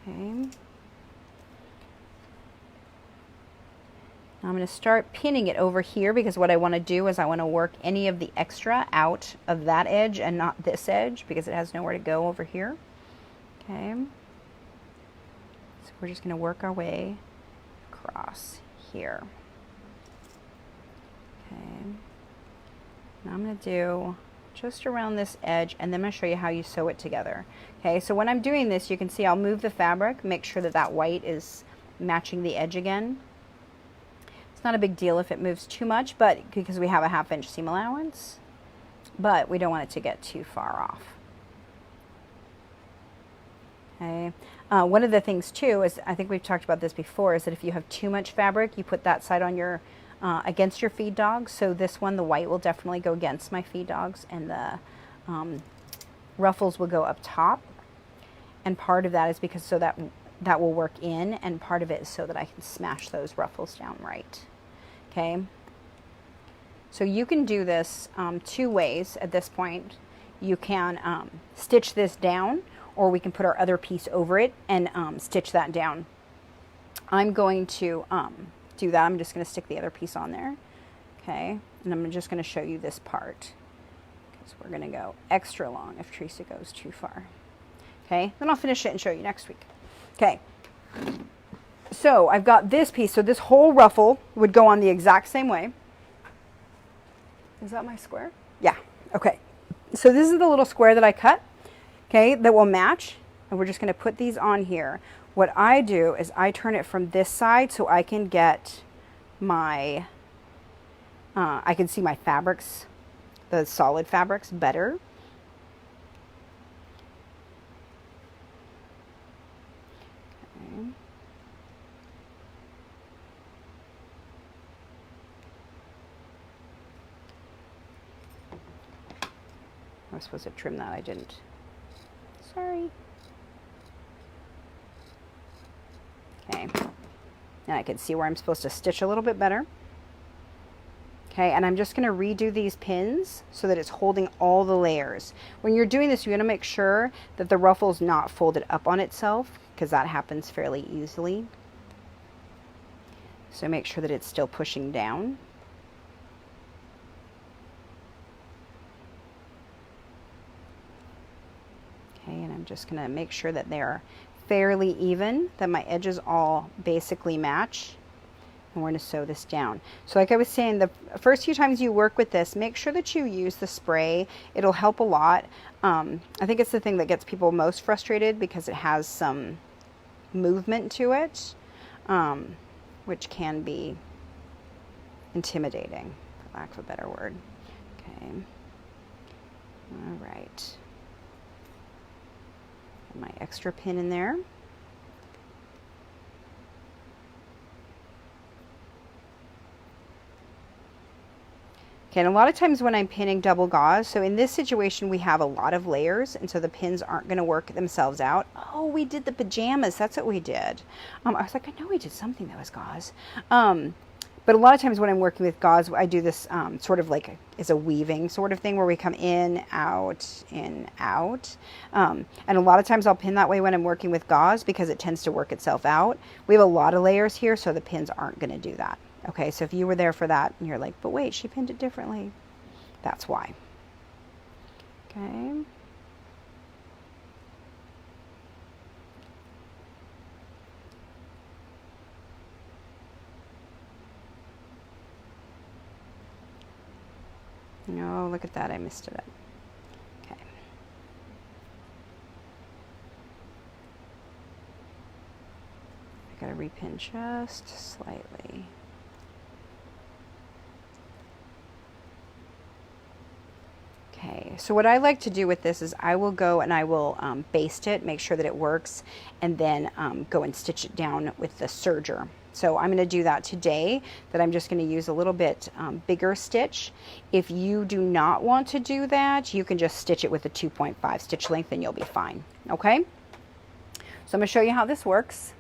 Speaker 1: Okay. Now I'm going to start pinning it over here because what I want to do is I want to work any of the extra out of that edge and not this edge because it has nowhere to go over here. Okay. So we're just going to work our way across here. Okay. Now I'm going to do just around this edge, and then I'm going to show you how you sew it together. Okay, so when I'm doing this, you can see I'll move the fabric, make sure that that white is matching the edge again. It's not a big deal if it moves too much, but because we have a 1/2 inch seam allowance, but we don't want it to get too far off. Okay. One of the things too is, I think we've talked about this before, is that if you have too much fabric, you put that side on your against your feed dogs. So this one, the white, will definitely go against my feed dogs, and the ruffles will go up top. And part of that is because so that will work in, and part of it is so that I can smash those ruffles down right. Okay. So you can do this 2 ways at this point. You can stitch this down, or we can put our other piece over it and stitch that down. I'm going to do that. I'm just going to stick the other piece on there. Okay, and I'm just going to show you this part, because we're going to go extra long if Teresa goes too far. Okay, then I'll finish it and show you next week. Okay, so I've got this piece. So this whole ruffle would go on the exact same way. Is that my square? Yeah, okay. So this is the little square that I cut, okay, that will match, and we're just going to put these on here. What I do is I turn it from this side so I can get my, I can see my fabrics, the solid fabrics, better. Okay. I was supposed to trim that, I didn't. Sorry. Okay, and I can see where I'm supposed to stitch a little bit better. Okay, and I'm just going to redo these pins so that it's holding all the layers. When you're doing this, you want to make sure that the ruffle's not folded up on itself, because that happens fairly easily. So make sure that it's still pushing down. Okay, and I'm just going to make sure that they're fairly even, that my edges all basically match, and we're going to sew this down. So like I was saying, the first few times you work with this, make sure that you use the spray. It'll help a lot. I think it's the thing that gets people most frustrated, because it has some movement to it, which can be intimidating, for lack of a better word. Okay, all right. My extra pin in there. Okay, and a lot of times when I'm pinning double gauze, so in this situation we have a lot of layers, and so the pins aren't going to work themselves out. Oh, we did the pajamas. That's what we did. I was like, I know we did something that was gauze. But a lot of times when I'm working with gauze, I do this sort of like as a weaving sort of thing, where we come in, out, in, out. And a lot of times I'll pin that way when I'm working with gauze, because it tends to work itself out. We have a lot of layers here, so the pins aren't going to do that. Okay, so if you were there for that and you're like, but wait, she pinned it differently, that's why. Okay. No, look at that, I missed it. Okay. I gotta repin just slightly. Okay, so what I like to do with this is I will go and I will baste it, make sure that it works, and then go and stitch it down with the serger. So I'm going to do that today, that I'm just going to use a little bit bigger stitch. If you do not want to do that, you can just stitch it with a 2.5 stitch length and you'll be fine. Okay, so I'm going to show you how this works.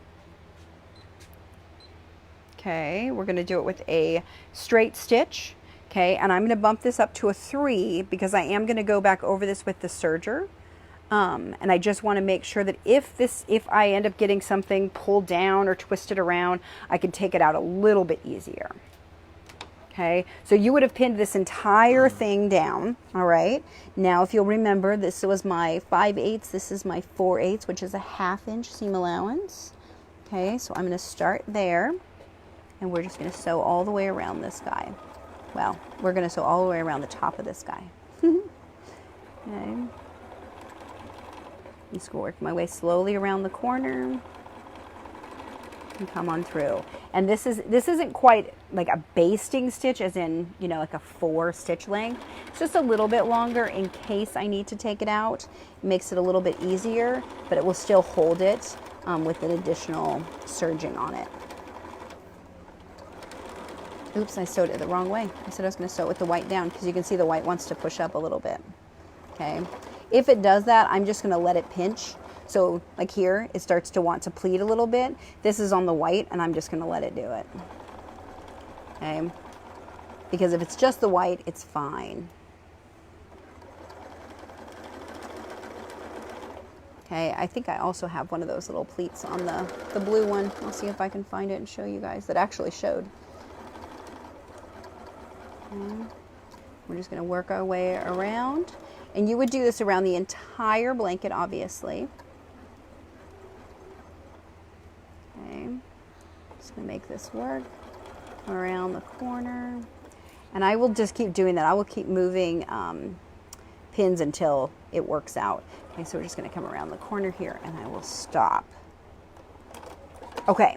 Speaker 1: Okay, we're going to do it with a straight stitch. Okay, and I'm going to bump this up to a 3, because I am going to go back over this with the serger. And I just want to make sure that if I end up getting something pulled down or twisted around, I can take it out a little bit easier. Okay, so you would have pinned this entire thing down. All right, now if you'll remember, this was my 5/8, this is my 4/8, which is a 1/2 inch seam allowance. Okay, so I'm going to start there, and we're just going to sew all the way around this guy. Well, we're going to sew all the way around the top of this guy. Okay. I'm just going to work my way slowly around the corner and come on through. And this isn't quite like a basting stitch, as in, you know, like a 4 stitch length. It's just a little bit longer in case I need to take it out. It makes it a little bit easier, but it will still hold it with an additional serging on it. Oops, I sewed it the wrong way. I said I was going to sew it with the white down, because you can see the white wants to push up a little bit. Okay. If it does that, I'm just going to let it pinch. So like here, it starts to want to pleat a little bit. This is on the white, and I'm just going to let it do it. Okay. Because if it's just the white, it's fine. Okay, I think I also have one of those little pleats on the blue one. I'll see if I can find it and show you guys that actually showed. Okay. We're just going to work our way around. And you would do this around the entire blanket, obviously. Okay. Just going to make this work around the corner. And I will just keep doing that. I will keep moving pins until it works out. Okay, so we're just going to come around the corner here, and I will stop. Okay.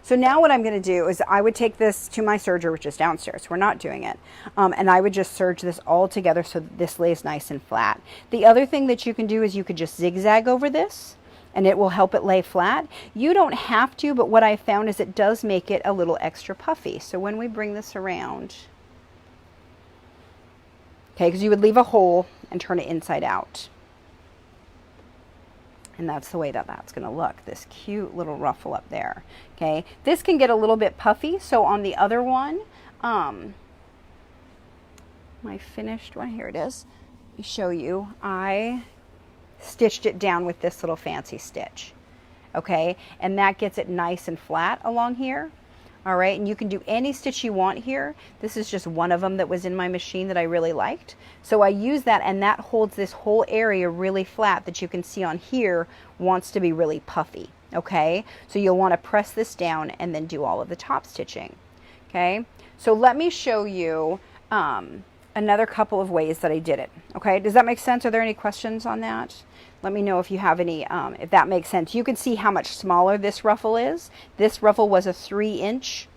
Speaker 1: So now what I'm going to do is I would take this to my serger, which is downstairs. We're not doing it. And I would just serge this all together so that this lays nice and flat. The other thing that you can do is you could just zigzag over this, and it will help it lay flat. You don't have to, but what I found is it does make it a little extra puffy. So when we bring this around, okay, because you would leave a hole and turn it inside out. And that's the way that that's going to look, this cute little ruffle up there. Okay, this can get a little bit puffy, so on the other one, my finished one, here it is. Let me show you. I stitched it down with this little fancy stitch. Okay, and that gets it nice and flat along here. All right, and you can do any stitch you want here. This is just one of them that was in my machine that I really liked. So I use that, and that holds this whole area really flat that you can see on here wants to be really puffy. Okay, so you'll want to press this down and then do all of the top stitching. Okay, so let me show you another couple of ways that I did it. Okay, does that make sense? Are there any questions on that? Let me know if you have any, if that makes sense. You can see how much smaller this ruffle is. This ruffle was a 3-inch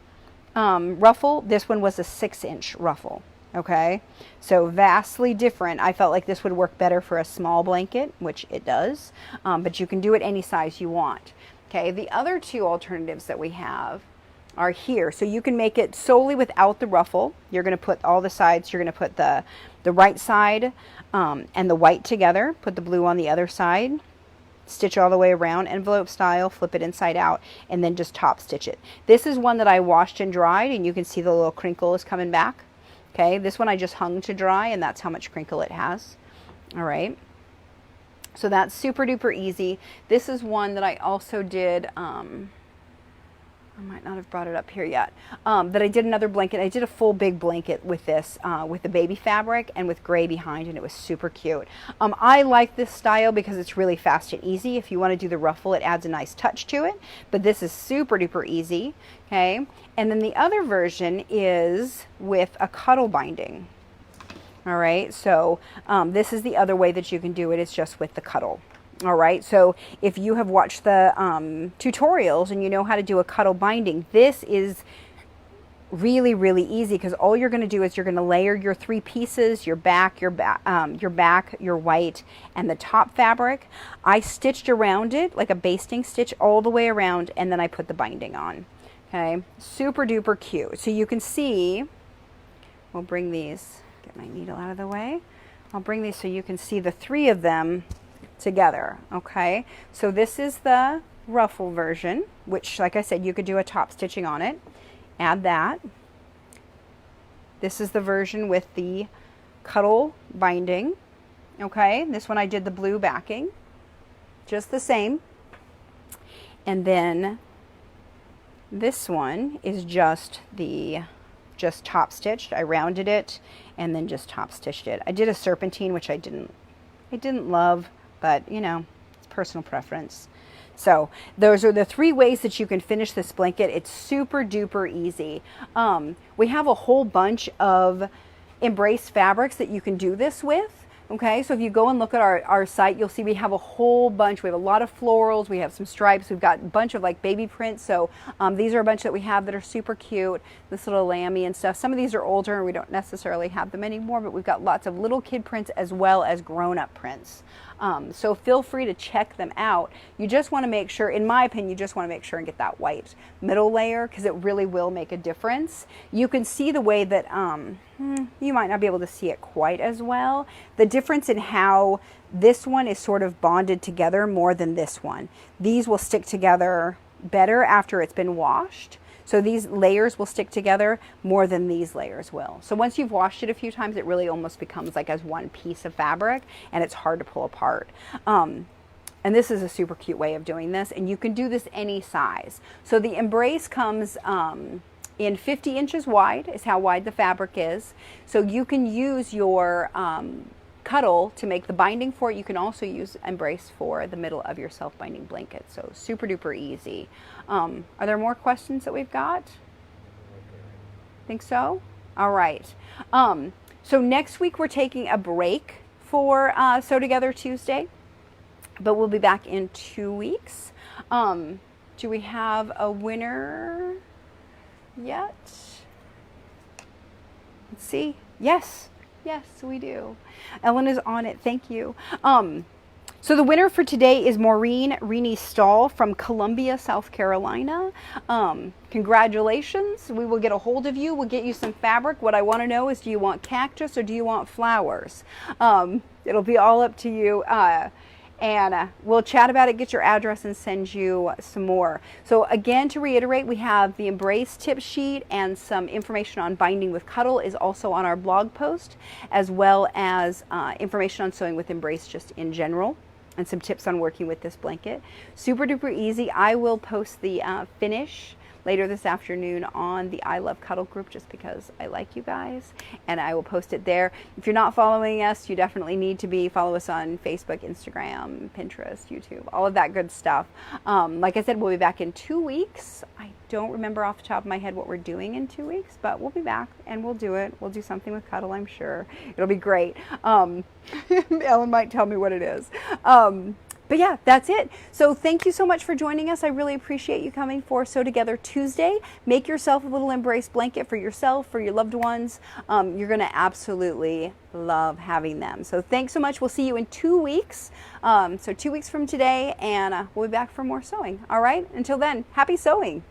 Speaker 1: ruffle. This one was a 6-inch ruffle. Okay, so vastly different. I felt like this would work better for a small blanket, which it does, but you can do it any size you want. Okay, the other 2 alternatives that we have are here. So you can make it solely without the ruffle. You're going to put all the sides. You're going to put the right side and the white together. Put the blue on the other side. Stitch all the way around, envelope style, flip it inside out, and then just top stitch it. This is one that I washed and dried, and you can see the little crinkle is coming back. Okay, this one I just hung to dry, and that's how much crinkle it has. All right. So that's super duper easy. This is one that I also did, I might not have brought it up here yet, that I did another blanket. I did a full big blanket with this, with the baby fabric and with gray behind, and it was super cute. I like this style because it's really fast and easy. If you want to do the ruffle, it adds a nice touch to it, but this is super duper easy, okay? And then the other version is with a cuddle binding. All right, so this is the other way that you can do it. It's just with the cuddle. All right, so if you have watched the tutorials and you know how to do a cuddle binding, this is really, really easy, because all you're going to do is you're going to layer your 3 pieces, your back, your white, and the top fabric. I stitched around it like a basting stitch all the way around, and then I put the binding on. Okay, super duper cute. So you can see, we'll bring these, get my needle out of the way. I'll bring these so you can see the 3 of them together. Okay, so this is the ruffle version, which, like I said, you could do a top stitching on it. Add that. This is the version with the cuddle binding. Okay, this one I did the blue backing, just the same. And then this one is just top stitched. I rounded it and then just top stitched it. I did a serpentine, which I didn't love, but you know, it's personal preference. So those are the 3 ways that you can finish this blanket. It's super duper easy. We have a whole bunch of embrace fabrics that you can do this with. Okay, so if you go and look at our site, you'll see we have a whole bunch. We have a lot of florals, we have some stripes, we've got a bunch of like baby prints. So these are a bunch that we have that are super cute, this little lammy and stuff. Some of these are older and we don't necessarily have them anymore, but we've got lots of little kid prints as well as grown-up prints. So feel free to check them out. You just want to make sure, in my opinion, you just want to make sure and get that white middle layer because it really will make a difference. You can see the way that, you might not be able to see it quite as well. The difference in how this one is sort of bonded together more than this one. These will stick together better after it's been washed. So these layers will stick together more than these layers will. So once you've washed it a few times, it really almost becomes like as one piece of fabric and it's hard to pull apart. And this is a super cute way of doing this, and you can do this any size. So the embrace comes in 50 inches wide is how wide the fabric is. So you can use your cuddle to make the binding for it. You can also use embrace for the middle of your self-binding blanket. So super duper easy. Are there more questions that we've got? Think so? All right. So next week we're taking a break for Sew Together Tuesday, but we'll be back in 2 weeks. Do we have a winner yet? Let's see. Yes, we do. Ellen is on it. Thank you. So the winner for today is Maureen Reenie Stahl from Columbia, South Carolina. Congratulations. We will get a hold of you. We'll get you some fabric. What I want to know is, do you want cactus or do you want flowers? It'll be all up to you. And we'll chat about it, get your address, and send you some more. So again, to reiterate, we have the Embrace tip sheet and some information on binding with Cuddle is also on our blog post, as well as information on sewing with Embrace just in general, and some tips on working with this blanket. Super duper easy. I will post the finish later this afternoon on the I Love Cuddle group just because I like you guys, and I will post it there. If you're not following us, you definitely need to be. Follow us on Facebook, Instagram, Pinterest, YouTube, all of that good stuff. Like I said, we'll be back in 2 weeks. I don't remember off the top of my head what we're doing in 2 weeks, but we'll be back and we'll do it. We'll do something with Cuddle, I'm sure. It'll be great. Ellen might tell me what it is. But yeah, that's it. So thank you so much for joining us. I really appreciate you coming for Sew Together Tuesday. Make yourself a little embrace blanket for yourself, for your loved ones. You're going to absolutely love having them. So thanks so much. We'll see you in 2 weeks. So 2 weeks from today, and we'll be back for more sewing. All right. Until then, happy sewing.